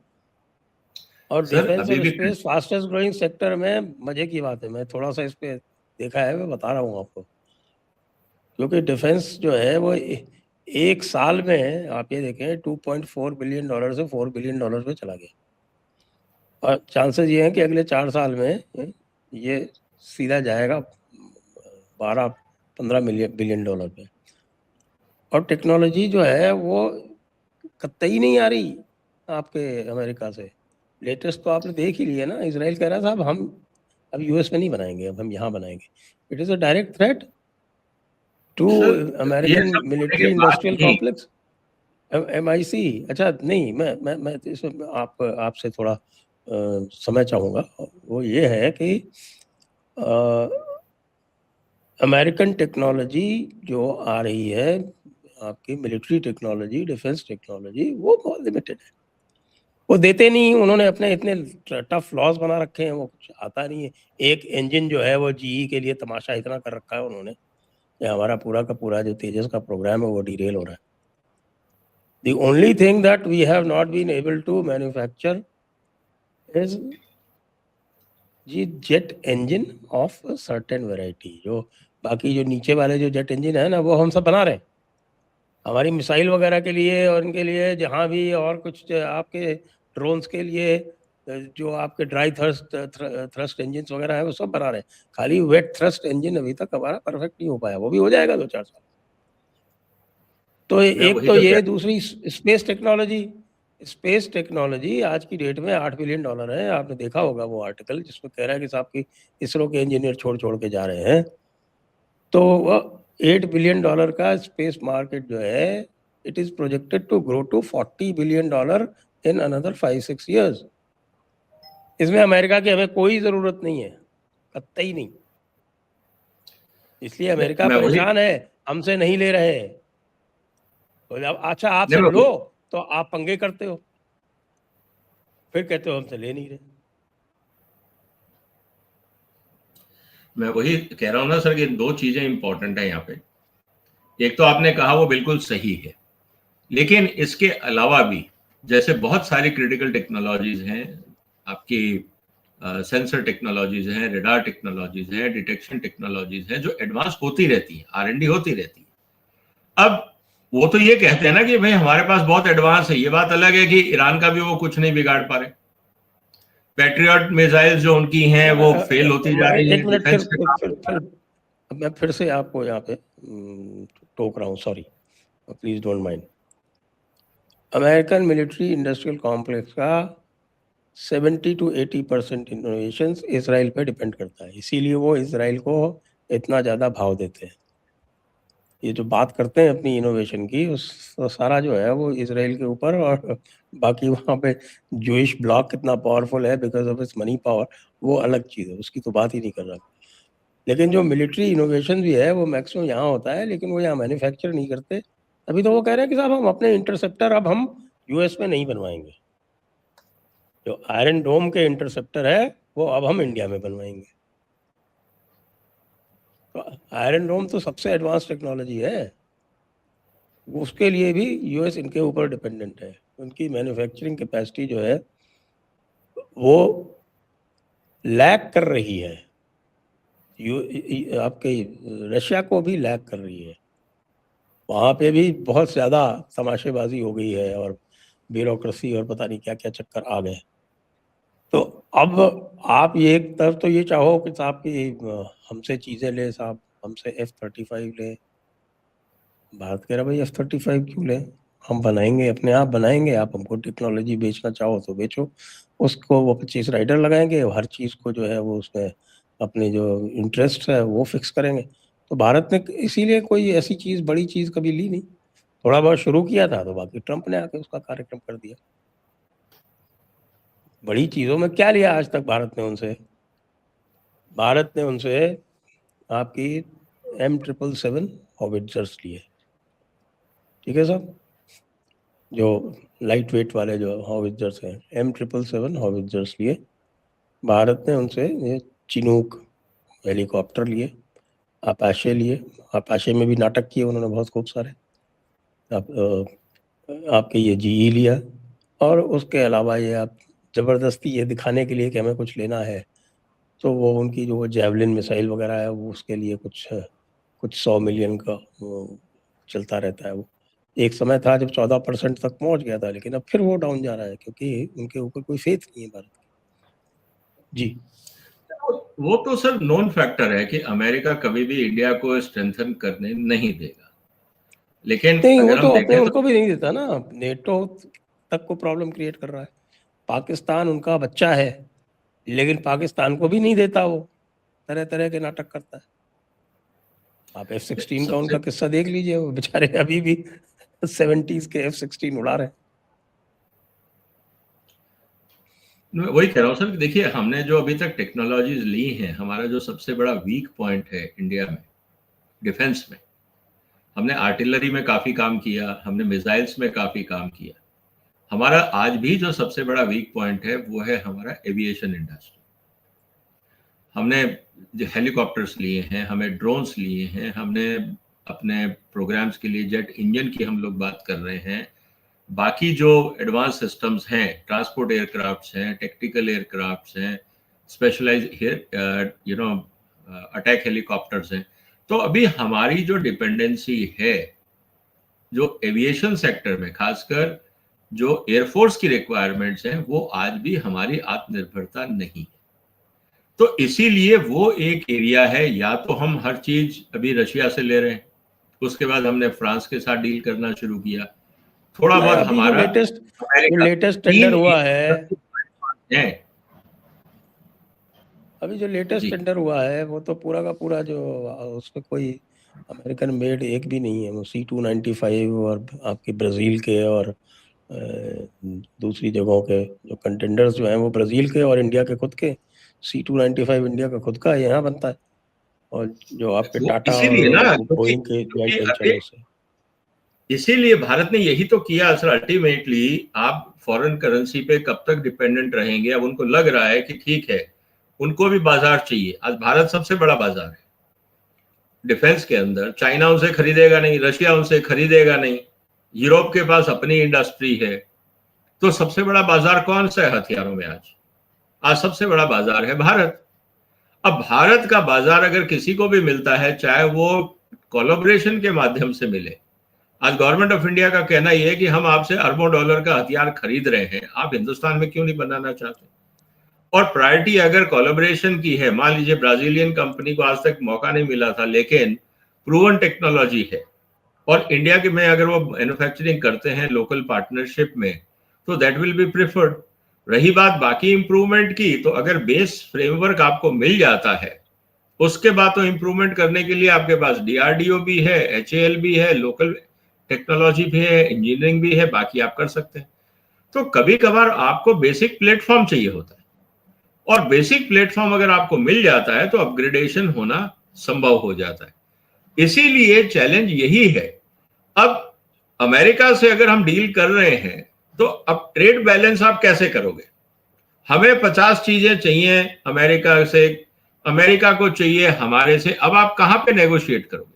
Speaker 1: और
Speaker 2: सर
Speaker 1: डिफेंस
Speaker 2: अभी
Speaker 1: और
Speaker 2: भी
Speaker 1: स्पेस फास्टेस्ट ग्रोइंग सेक्टर में मजे की बात है, मैं थोड़ा सा इस पे देखा है, मैं बता रहा हूँ आपको। क्योंकि डिफेंस जो है वो एक साल में आप ये देखें 2.4 बिलियन डॉलर से 4 बिलियन डॉलर पे चला गया, और चांसेस ये हैं कि अगले 4 साल में ये सीधा जाएगा 12-15 बिलियन डॉलर पे। और टेक्नोलॉजी जो है वो कतई नहीं आ रही आपके अमेरिका से। लेटेस्ट तो आपने देख ही लिया ना, इसराइल कह रहा था अब हम अब यूएस में नहीं बनाएंगे, अब हम यहाँ बनाएंगे। It is a direct threat to
Speaker 2: sir ये
Speaker 1: अमेरिकन
Speaker 2: सब होने
Speaker 1: मिलिट्री
Speaker 2: के बाद
Speaker 1: इंडस्ट्रियल
Speaker 2: नहीं।
Speaker 1: Complex MIC। अच्छा नहीं, मैं इसमें आपसे थोड़ा समय चाहूँगा। वो ये है कि अमेरिकन टेक्नोलॉजी जो आ रही है, आपकी मिलिट्री टेक्नोलॉजी, डिफेंस टेक्नोलॉजी, वो बहुत लिमिटेड है। वो देते नहीं, उन्होंने अपने इतने टफ लॉज बना रखे हैं, वो कुछ आता नहीं है। एक इंजन जो है वो GE के लिए तमाशा इतना कर रखा है उन्होंने कि हमारा पूरा का पूरा जो तेजस का प्रोग्राम है वो डिरेल हो रहा है। The only thing that we have not been able to manufacture is जी jet engine of certain variety. जो बाकी जो नीचे वाले जो जेट इंजन है ना, वो हम सब बना रहे हैं हमारी मिसाइल वगैरह के लिए, और इनके लिए जहाँ भी, और कुछ आपके ड्रोन्स के लिए जो आपके ड्राई थ्रस्ट इंजन वगैरह है वो सब बना रहे हैं। खाली वेट थ्रस्ट इंजन अभी तक हमारा परफेक्ट नहीं हो पाया, वो भी हो जाएगा 2-4 साल। तो
Speaker 2: मैं
Speaker 1: एक
Speaker 2: वही
Speaker 1: तो
Speaker 2: तो
Speaker 1: ये,
Speaker 2: कह
Speaker 1: दूसरी स्पेस टेक्नोलॉजी। स्पेस टेक्नोलॉजी आज की डेट में $8 बिलियन है। आपने देखा होगा वो आर्टिकल जिसमें कह रहा है कि साहब की इसरो के इंजीनियर छोड़ छोड़ के जा रहे हैं। तो वो $8 बिलियन का स्पेस मार्केट जो है, it is projected to grow to $40 billion in another 5-6 years। इसमें अमेरिका की हमें कोई जरूरत नहीं है, कतई नहीं। इसलिए अमेरिका
Speaker 2: मैं वही
Speaker 1: परेशान है, हमसे नहीं ले रहे हैं। तो जब अच्छा आपसे
Speaker 2: नहीं,
Speaker 1: लो तो आप पंगे करते हो, फिर कहते हो हमसे ले नहीं रहे।
Speaker 2: मैं वही कह रहा हूं ना सर कि दो चीजें इंपॉर्टेंट है यहाँ पे। एक तो आपने कहा वो बिल्कुल सही है, लेकिन इसके अलावा भी जैसे बहुत सारी क्रिटिकल टेक्नोलॉजीज हैं आपकी, सेंसर टेक्नोलॉजीज हैं, रेडार टेक्नोलॉजीज हैं, डिटेक्शन टेक्नोलॉजीज हैं, जो एडवांस होती रहती है, R&D होती रहती है। अब वो तो ये कहते हैं ना कि भाई हमारे पास बहुत एडवांस है, ये बात अलग है कि ईरान का भी वो कुछ नहीं बिगाड़ पा रहे। पैट्रियट मिसाइल जो उनकी हैं वो फेल होती जा रही
Speaker 1: एक
Speaker 2: है,
Speaker 1: मिनट,
Speaker 2: डिफेंस में काम होता है।
Speaker 1: मैं फिर से आपको यहाँ पे टोक रहा हूँ, sorry, please don't mind. American military industrial complex का 70-80% इनोवेशन इसराइल पे डिपेंड करता है, इसीलिए वो इसराइल को इतना ज़्यादा भाव देते हैं। ये जो बात करते हैं अपनी इनोवेशन की, उस तो सारा जो है वो इसराइल के ऊपर, और बाकी वहाँ पे जूइश ब्लॉक कितना पावरफुल है because of its money power, वो अलग चीज़ है, उसकी तो बात ही नहीं कर रहा। लेकिन जो मिलिट्री इनोवेशन भी है वो मैक्सिमम यहाँ होता है, लेकिन वो यहाँ मैन्युफैक्चर नहीं करते। अभी तो वो कह रहे हैं कि साहब हम अपने इंटरसेप्टर अब हम US में नहीं बनवाएंगे, जो आयरन डोम के इंटरसेप्टर है वो अब हम इंडिया में बनवाएंगे। आयरन डोम तो सबसे एडवांस टेक्नोलॉजी है, उसके लिए भी यूएस इनके ऊपर डिपेंडेंट है। उनकी मैन्युफैक्चरिंग कैपेसिटी जो है वो लैग कर रही है, आपके रशिया को भी लैग कर रही है। वहाँ पे भी बहुत ज़्यादा तमाशेबाजी हो गई है और ब्यूरोक्रेसी और पता नहीं क्या क्या चक्कर आ गए। तो अब आप ये एक तरफ तो ये चाहो कि साहब की हमसे चीज़ें ले, साहब हमसे F-35 ले। भारत कह रहा भाई F-35 क्यों ले, हम बनाएंगे, अपने आप बनाएंगे, आप हमको टेक्नोलॉजी बेचना चाहो तो बेचो। उसको वो 25 राइडर लगाएंगे, हर चीज़ को जो है वो उसमें अपने जो इंटरेस्ट है वो फिक्स करेंगे। तो भारत ने इसीलिए कोई ऐसी चीज़, बड़ी चीज़ कभी ली नहीं। थोड़ा बहुत शुरू किया था तो बाकी ट्रंप ने आके उसका कार्यक्रम कर दिया। बड़ी चीज़ों में क्या लिया आज तक भारत ने उनसे? भारत ने उनसे आपकी M777 हॉविट्जर्स लिए, ठीक है साहब, जो लाइट वेट वाले जो हॉविट्जर्स हैं, M777 हॉविट्जर्स लिए। भारत ने उनसे ये चिनूक हेलीकॉप्टर लिए, अपाचे लिए, अपाचे में भी नाटक किए उन्होंने बहुत खूब सारे। आपके ये GE लिया, और उसके अलावा ये आप ज़बरदस्ती ये दिखाने के लिए कि हमें कुछ लेना है, तो वो उनकी जो जेवलिन मिसाइल वगैरह है वो उसके लिए कुछ 100 मिलियन का वो चलता रहता है। वो एक समय था जब 14% तक पहुंच गया था, लेकिन अब फिर वो डाउन जा रहा है क्योंकि उनके ऊपर कोई फेथ नहीं है भारत की। जी,
Speaker 2: वो तो सर नॉन फैक्टर है कि अमेरिका कभी भी इंडिया को स्ट्रेंथन करने नहीं देगा। लेकिन
Speaker 1: नहीं, वो
Speaker 2: अगर
Speaker 1: तो
Speaker 2: हम
Speaker 1: अपने
Speaker 2: देखें
Speaker 1: उनको
Speaker 2: तो
Speaker 1: भी नहीं देता ना, नेटो तक को प्रॉब्लम क्रिएट कर रहा है। पाकिस्तान उनका बच्चा है, लेकिन पाकिस्तान को भी नहीं देता, वो तरह तरह के नाटक करता है। आप F-16 का
Speaker 2: सबसे
Speaker 1: उनका किस्सा देख लीजिए, वो बेचारे अभी भी 70s के F-16 उड़ा रहे हैं।
Speaker 2: वही कह रहा हूँ सर, देखिए हमने जो अभी तक टेक्नोलॉजीज ली हैं, हमारा जो सबसे बड़ा वीक पॉइंट है इंडिया में डिफेंस में, हमने आर्टिलरी में काफी काम किया, हमने मिसाइल्स में काफी काम किया। हमारा आज भी जो सबसे बड़ा वीक पॉइंट है वो है हमारा एविएशन इंडस्ट्री। हमने जो हेलीकॉप्टर्स लिए हैं, हमें ड्रोन्स लिए हैं, हमने अपने प्रोग्राम्स के लिए जेट इंजन की हम लोग बात कर रहे हैं। बाकी जो एडवांस सिस्टम्स हैं, ट्रांसपोर्ट एयरक्राफ्ट्स हैं, टेक्टिकल एयरक्राफ्ट्स हैं, स्पेशलाइज अटैक हेलीकॉप्टर्स हैं। तो अभी हमारी जो डिपेंडेंसी है जो एविएशन सेक्टर में, खासकर जो एयरफोर्स की रिक्वायरमेंट्स हैं, वो आज भी हमारी आत्मनिर्भरता नहीं है। तो इसीलिए वो एक एरिया है, या तो हम हर चीज अभी रशिया से ले रहे हैं, उसके बाद हमने फ्रांस के साथ डील करना शुरू किया, थोड़ा बहुत
Speaker 1: अभी
Speaker 2: हमारा
Speaker 1: जो
Speaker 2: अमेरिका।
Speaker 1: लेटेस्ट टेंडर
Speaker 2: तीन
Speaker 1: हुआ है,
Speaker 2: हैं
Speaker 1: अभी जो लेटेस्ट
Speaker 2: जी।
Speaker 1: टेंडर हुआ है वो तो पूरा का पूरा जो उसमें कोई अमेरिकन मेड एक भी नहीं है। वो C-295 और आपकी ब्राज़ील के और दूसरी जगहों के जो कंटेंडर्स जो हैं वो ब्राज़ील के और इंडिया के खुद के। C-295 इंडिया का खुद का यहाँ बनता है, और जो आपके
Speaker 2: वो
Speaker 1: टाटा और
Speaker 2: इसीलिए ना, क्योंकि
Speaker 1: बोइंग के
Speaker 2: क्योंकि
Speaker 1: ज्वाइंट वेंचर
Speaker 2: अभी
Speaker 1: है उससे।
Speaker 2: इसीलिए भारत ने यही तो किया सर। अल्टीमेटली आप फॉरेन करेंसी पे कब तक डिपेंडेंट रहेंगे? अब उनको लग रहा है कि ठीक है, उनको भी बाजार चाहिए। आज भारत सबसे बड़ा बाजार है डिफेंस के अंदर। चाइना उनसे खरीदेगा नहीं, रशिया उनसे खरीदेगा नहीं, यूरोप के पास अपनी इंडस्ट्री है। तो सबसे बड़ा बाजार कौन सा है हथियारों में? आज सबसे बड़ा बाजार है भारत। अब भारत का बाजार अगर किसी को भी मिलता है, चाहे वो कोलैबोरेशन के माध्यम से मिले। आज गवर्नमेंट ऑफ इंडिया का कहना यह है कि हम आपसे अरबों डॉलर का हथियार खरीद रहे हैं, आप हिंदुस्तान में क्यों नहीं बनाना चाहते? और प्रायोरिटी अगर कोलैबोरेशन की है, मान लीजिए ब्राजीलियन कंपनी को आज तक मौका नहीं मिला था, लेकिन प्रूवन टेक्नोलॉजी है, और इंडिया के में अगर वो मैन्युफैक्चरिंग करते हैं लोकल पार्टनरशिप में, तो दैट विल बी प्रेफर्ड। रही बात बाकी इंप्रूवमेंट की, तो अगर बेस फ्रेमवर्क आपको मिल जाता है, उसके बाद तो इंप्रूवमेंट करने के लिए आपके पास DRDO भी है, HAL भी है, लोकल टेक्नोलॉजी भी है, इंजीनियरिंग भी है, बाकी आप कर सकते हैं। तो कभी कभार आपको बेसिक प्लेटफॉर्म चाहिए होता है, और बेसिक प्लेटफॉर्म अगर आपको मिल जाता है तो अपग्रेडेशन होना संभव हो जाता है। इसीलिए चैलेंज यही है। अब अमेरिका से अगर हम डील कर रहे हैं, तो अब ट्रेड बैलेंस आप कैसे करोगे? हमें 50 चीजें चाहिए अमेरिका से अमेरिका को चाहिए हमारे से। अब आप कहां पे नेगोशिएट करोगे?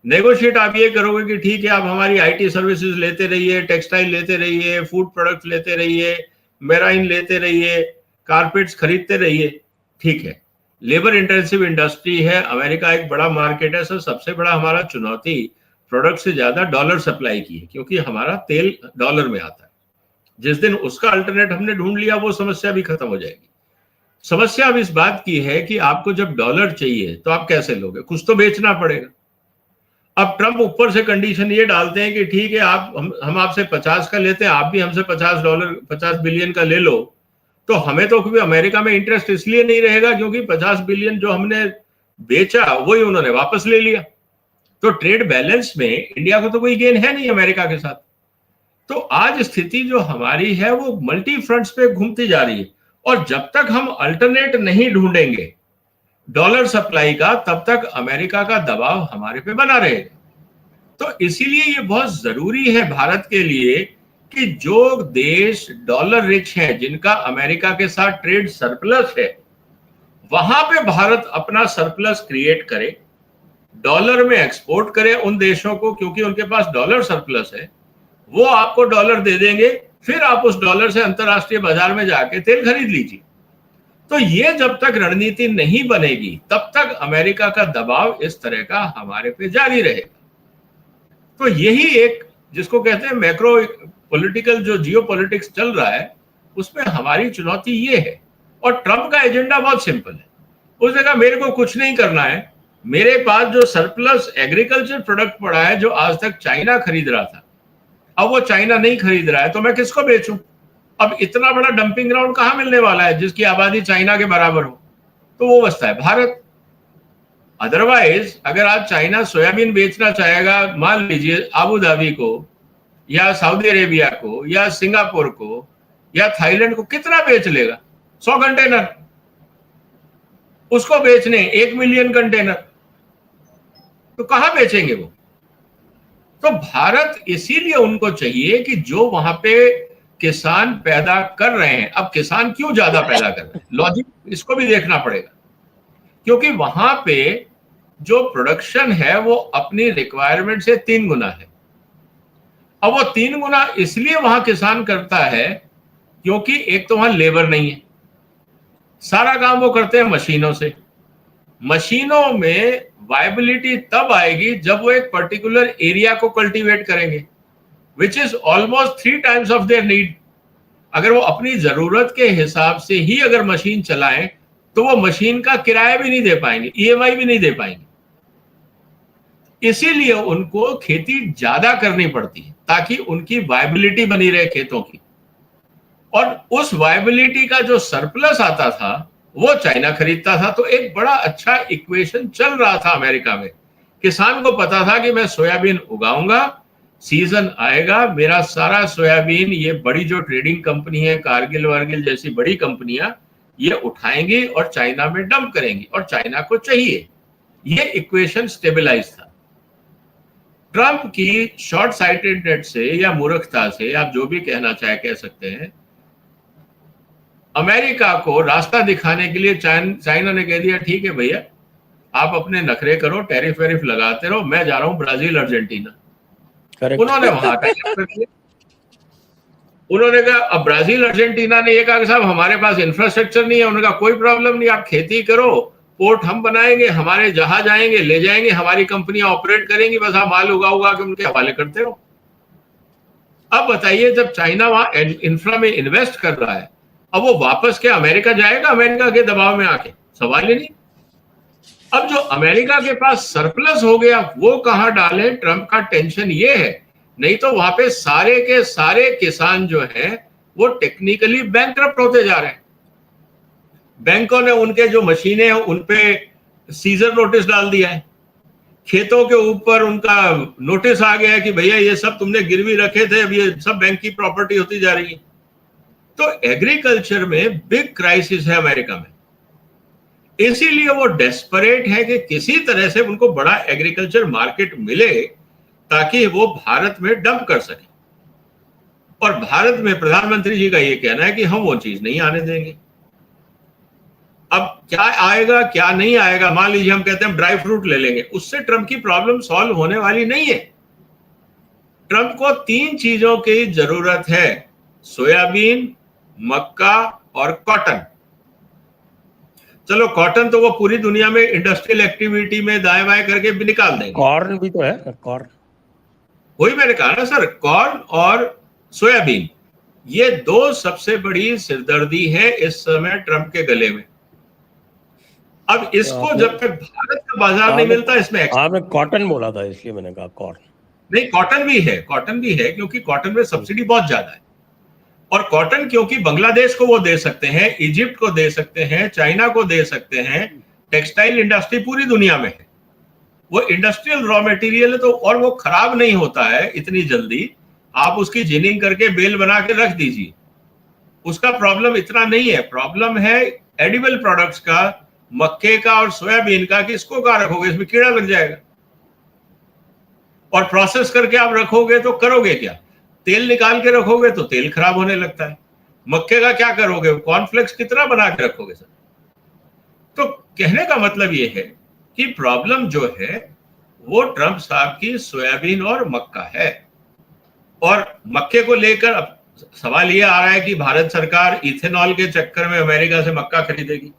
Speaker 2: नेगोशिएट आप ये करोगे कि ठीक है, आप हमारी आईटी सर्विसेज लेते रहिए, टेक्सटाइल लेते रहिए, फूड प्रोडक्ट्स लेते रहिए, मेराइन लेते रहिए, कारपेट्स खरीदते रहिए, ठीक है। लेबर इंटेंसिव इंडस्ट्री है, अमेरिका एक बड़ा मार्केट है सर। सबसे बड़ा हमारा चुनौती प्रोडक्ट से ज्यादा डॉलर सप्लाई की है, क्योंकि हमारा तेल डॉलर में आता है। जिस दिन उसका अल्टरनेट हमने ढूंढ लिया, वो समस्या भी खत्म हो जाएगी। समस्या अब इस बात की है कि आपको जब डॉलर चाहिए तो आप कैसे लोगे? कुछ तो बेचना पड़ेगा। अब ट्रंप ऊपर से कंडीशन ये डालते हैं कि ठीक है, आप हम आपसे 50 का लेते हैं, आप भी हमसे $50 बिलियन का ले लो। तो हमें तो क्योंकि अमेरिका में इंटरेस्ट इसलिए नहीं रहेगा क्योंकि 50 बिलियन जो हमने बेचा वही उन्होंने वापस ले लिया। तो ट्रेड बैलेंस में इंडिया को तो कोई गेन है नहीं अमेरिका के साथ। तो आज स्थिति जो हमारी है वो मल्टी फ्रंट्स पे घूमती जा रही है, और जब तक हम अल्टरनेट नहीं ढूंढेंगे डॉलर सप्लाई का, तब तक अमेरिका का दबाव हमारे पे बना रहेगा। तो इसीलिए ये बहुत जरूरी है भारत के लिए कि जो देश डॉलर रिच है, जिनका अमेरिका के साथ ट्रेड सरप्लस है, वहां पे भारत अपना सरप्लस क्रिएट करे, डॉलर में एक्सपोर्ट करे उन देशों को, क्योंकि उनके पास डॉलर सरप्लस है। वो आपको डॉलर दे देंगे, फिर आप उस डॉलर से अंतरराष्ट्रीय बाजार में जाके तेल खरीद लीजिए। तो ये जब तक रणनीति नहीं बनेगी तब तक अमेरिका का दबाव इस तरह का हमारे पे जारी रहेगा। तो यही एक, जिसको कहते हैं मैक्रो पॉलिटिकल, जो जियो पॉलिटिक्स चल रहा है, उसमें हमारी चुनौती ये है। और ट्रंप का एजेंडा बहुत सिंपल है। उसने कहा मेरे को कुछ नहीं करना है, मेरे पास जो सरप्लस एग्रीकल्चर प्रोडक्ट पड़ा है जो आज तक चाइना खरीद रहा था, अब वो चाइना नहीं खरीद रहा है, तो मैं किसको बेचूं? अब इतना बड़ा डंपिंग ग्राउंड कहां मिलने वाला है जिसकी आबादी चाइना के बराबर हो? तो वो बचता है भारत। अदरवाइज अगर आज चाइना सोयाबीन बेचना चाहेगा, मान लीजिए आबू धाबी को या सऊदी अरेबिया को या सिंगापुर को या थाईलैंड को, कितना बेच लेगा? 100 कंटेनर। उसको बेचने 1 मिलियन कंटेनर, तो कहां बेचेंगे वो? तो भारत इसीलिए उनको चाहिए कि जो वहां पे किसान पैदा कर रहे हैं, अब किसान क्यों ज्यादा पैदा कर रहे हैं, लॉजिक इसको भी देखना पड़ेगा। क्योंकि वहां पे जो प्रोडक्शन है वो अपनी रिक्वायरमेंट से 3 गुना है। अब वो 3 गुना इसलिए वहां किसान करता है क्योंकि एक तो वहां लेबर नहीं है, सारा काम वो करते हैं मशीनों से। मशीनों में वायबिलिटी तब आएगी जब वो एक पर्टिकुलर एरिया को कल्टीवेट करेंगे, which is almost 3 times of their need. अगर वो अपनी जरूरत के हिसाब से ही अगर मशीन चलाएं तो वो मशीन का किराया भी नहीं दे पाएंगे, ईएमआई भी नहीं दे पाएंगे। इसीलिए उनको खेती ज्यादा करनी पड़ती है ताकि उनकी वायबिलिटी बनी रहे खेतों की। और उस वायबिलिटी का जो सरप्लस आता था वो चाइना खरीदता था। तो एक बड़ा अच्छा इक्वेशन चल रहा था अमेरिका में। किसान को पता था कि मैं सोयाबीन उगाऊंगा, सीजन आएगा, मेरा सारा सोयाबीन ये बड़ी जो ट्रेडिंग कंपनी है, कारगिल वारगिल जैसी बड़ी कंपनियां, ये उठाएंगी और चाइना में डंप करेंगी, और चाइना को चाहिए। ये इक्वेशन स्टेबलाइज था। ट्रंप की शॉर्ट साइटेडनेस से या मूर्खता से, आप जो भी कहना चाहे कह सकते हैं, अमेरिका को रास्ता दिखाने के लिए चाइना ने कह दिया ठीक है भैया, आप अपने नखरे करो, टैरिफ वेरिफ लगाते रहो, मैं जा रहा हूं ब्राजील अर्जेंटीना। उन्होंने वहां टाइप कर दिया। उन्होंने कहा, अब ब्राजील अर्जेंटीना ने ये कहा कि साहब हमारे पास इंफ्रास्ट्रक्चर नहीं है। उन्होंने कहा कोई प्रॉब्लम नहीं, आप खेती करो, पोर्ट हम बनाएंगे, हमारे जहाज आएंगे ले जाएंगे, हमारी कंपनियां ऑपरेट करेंगी, बस आप माल उगा के उनके हवाले करते रहो। अब बताइए, जब चाइना वहां इंफ्रा में इन्वेस्ट कर रहा है, अब वो वापस क्या अमेरिका जाएगा अमेरिका के दबाव में आके? सवाल ही नहीं। अब जो अमेरिका के पास सरप्लस हो गया वो कहां डाले? ट्रंप का टेंशन ये है, नहीं तो वहां पे सारे के सारे किसान जो हैं वो टेक्निकली बैंकरप्ट होते जा रहे हैं। बैंकों ने उनके जो मशीनें हैं उनपे सीजर नोटिस डाल दिया है, खेतों के ऊपर उनका नोटिस आ गया है कि भैया ये सब तुमने गिरवी रखे थे, अब ये सब बैंक की प्रॉपर्टी होती जा रही है। तो एग्रीकल्चर में बिग क्राइसिस है अमेरिका में। इसीलिए वो डेस्परेट है कि किसी तरह से उनको बड़ा एग्रीकल्चर मार्केट मिले ताकि वो भारत में डंप कर सके। और भारत में प्रधानमंत्री जी का ये कहना है कि हम वो चीज नहीं आने देंगे। अब क्या आएगा क्या नहीं आएगा, मान लीजिए हम कहते हैं ड्राई फ्रूट ले लेंगे, उससे ट्रम्प की प्रॉब्लम सॉल्व होने वाली नहीं है। ट्रम्प को 3 चीजों की जरूरत है, सोयाबीन, मक्का और कॉटन। चलो कॉटन तो वो पूरी दुनिया में इंडस्ट्रियल एक्टिविटी में दाएं बाएं करके भी निकाल देंगे।
Speaker 1: कॉर्न भी तो है, कॉर्न।
Speaker 2: वही मैंने कहा ना सर, कॉर्न और सोयाबीन, ये 2 सबसे बड़ी सिरदर्दी है इस समय ट्रम्प के गले में। अब इसको जब तक भारत का बाजार नहीं मिलता, इसमें
Speaker 1: आपने कॉटन बोला था इसलिए मैंने कहा कॉर्न।
Speaker 2: नहीं, कॉटन भी है, कॉटन भी है, क्योंकि कॉटन में सब्सिडी बहुत ज्यादा है। और कॉटन क्योंकि बांग्लादेश को वो दे सकते हैं, इजिप्ट को दे सकते हैं, चाइना को दे सकते हैं, टेक्सटाइल इंडस्ट्री पूरी दुनिया में है, वो इंडस्ट्रियल रॉ मटेरियल है, तो और वो खराब नहीं होता है इतनी जल्दी। आप उसकी जिनिंग करके बेल बना के रख दीजिए, उसका प्रॉब्लम इतना नहीं है। प्रॉब्लम है एडिबल प्रोडक्ट्स का, मक्के का और सोयाबीन का, कि इसको कहाँ रखोगे, इसमें कीड़ा लग जाएगा। और प्रोसेस करके आप रखोगे तो करोगे क्या, तेल निकाल के रखोगे तो तेल खराब होने लगता है। मक्के का क्या करोगे, कॉर्नफ्लेक्स कितना बना के रखोगे सर। तो कहने का मतलब ये है कि प्रॉब्लम जो है वो ट्रम्प साहब की सोयाबीन और मक्का है। और मक्के को लेकर अब सवाल ये आ रहा है कि भारत सरकार इथेनॉल के चक्कर में अमेरिका से मक्का खरीदेगी।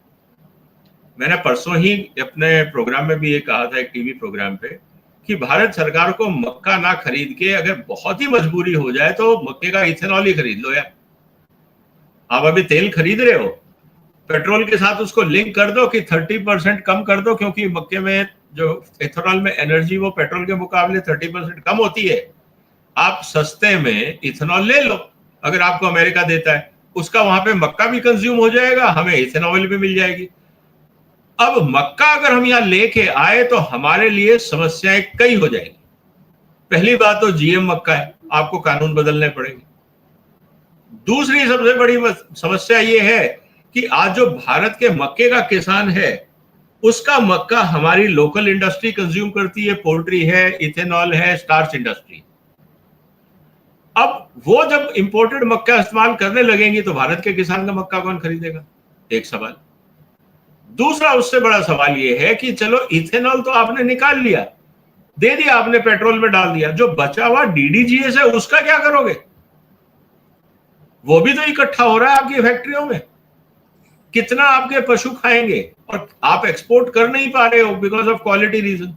Speaker 2: मैंने परसों ही अपने प्रोग्राम में भी ये कहा था, एक टीवी प्रोग्राम पे, कि भारत सरकार को मक्का ना खरीद के अगर बहुत ही मजबूरी हो जाए तो मक्के का इथेनॉल ही खरीद लो यार। आप अभी तेल खरीद रहे हो, पेट्रोल के साथ उसको लिंक कर दो कि 30% कम कर दो, क्योंकि मक्के में जो इथेनॉल में एनर्जी वो पेट्रोल के मुकाबले 30% कम होती है। आप सस्ते में इथेनॉल ले लो, अगर आपको अमेरिका देता है, उसका वहां पे मक्का भी कंज्यूम हो जाएगा, हमें इथेनॉल भी मिल जाएगी। अब मक्का अगर हम यहां लेके आए तो हमारे लिए समस्याएं कई हो जाएंगी। पहली बात तो जीएम मक्का है, आपको कानून बदलने पड़ेंगे। दूसरी सबसे बड़ी समस्या ये है कि आज जो भारत के मक्के का किसान है, उसका मक्का हमारी लोकल इंडस्ट्री कंज्यूम करती है, पोल्ट्री है, इथेनॉल है, स्टार्च इंडस्ट्री। अब वो जब इंपोर्टेड मक्का इस्तेमाल करने लगेंगी तो भारत के किसान का मक्का कौन खरीदेगा, एक सवाल। दूसरा उससे बड़ा सवाल ये है कि चलो इथेनॉल तो आपने निकाल लिया, दे दिया आपने, पेट्रोल में डाल दिया, जो बचा हुआ डीडीजीएस है उसका क्या करोगे, वो भी तो इकट्ठा हो रहा है आपकी फैक्ट्रियों में। कितना आपके पशु खाएंगे, और आप एक्सपोर्ट कर नहीं पा रहे हो बिकॉज ऑफ क्वालिटी रीजन।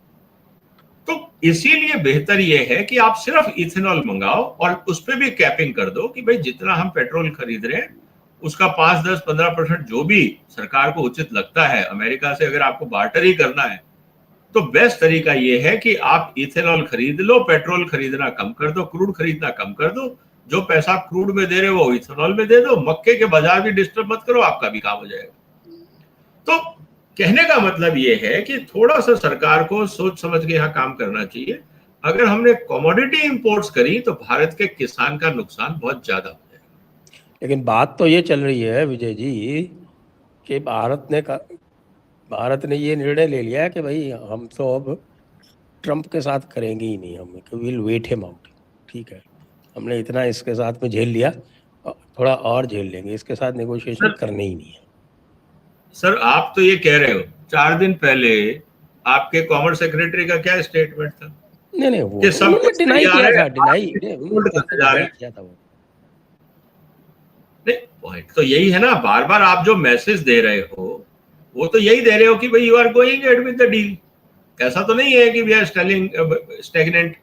Speaker 2: तो इसीलिए बेहतर यह है कि आप सिर्फ इथेनॉल मंगाओ और उस पर भी कैपिंग कर दो कि भाई जितना हम पेट्रोल खरीद रहे हैं उसका 5, 10, 15% जो भी सरकार को उचित लगता है। अमेरिका से अगर आपको बार्टर ही करना है तो बेस्ट तरीका यह है कि आप इथेनॉल खरीद लो, पेट्रोल खरीदना कम कर दो, क्रूड खरीदना कम कर दो, जो पैसा क्रूड में दे रहे हो वो इथेनॉल में दे दो, मक्के के बाजार भी डिस्टर्ब मत करो, आपका भी काम हो जाएगा। तो कहने का मतलब ये है कि थोड़ा सा सरकार को सोच समझ के यहाँ काम करना चाहिए। अगर हमने कमोडिटी इंपोर्ट्स करी तो भारत के किसान का नुकसान बहुत ज्यादा हो जाएगा।
Speaker 1: लेकिन बात तो ये चल रही है विजय जी कि भारत ने ये निर्णय ले लिया है कि भाई हम तो अब ट्रम्प के साथ करेंगे ही नहीं, हम विल वेट हिम आउट। ठीक है, हमने इतना इसके साथ में झेल लिया, थोड़ा और झेल लेंगे, इसके साथ नेगोशिएशन करने ही नहीं है।
Speaker 2: सर आप तो ये कह रहे हो, 4 दिन पहले आपके कॉमर्स सेक्रेटरी का क्या स्टेटमेंट था?
Speaker 1: नहीं वो तो सब डिनाई किया था, डिनाई किया था वो।
Speaker 2: नहीं, पॉइंट तो यही है ना, बार बार आप जो मैसेज दे रहे हो वो तो यही दे रहे हो कि भाई you are going ahead with the deal. ऐसा तो नहीं है कि वी आर स्टेगनेंट,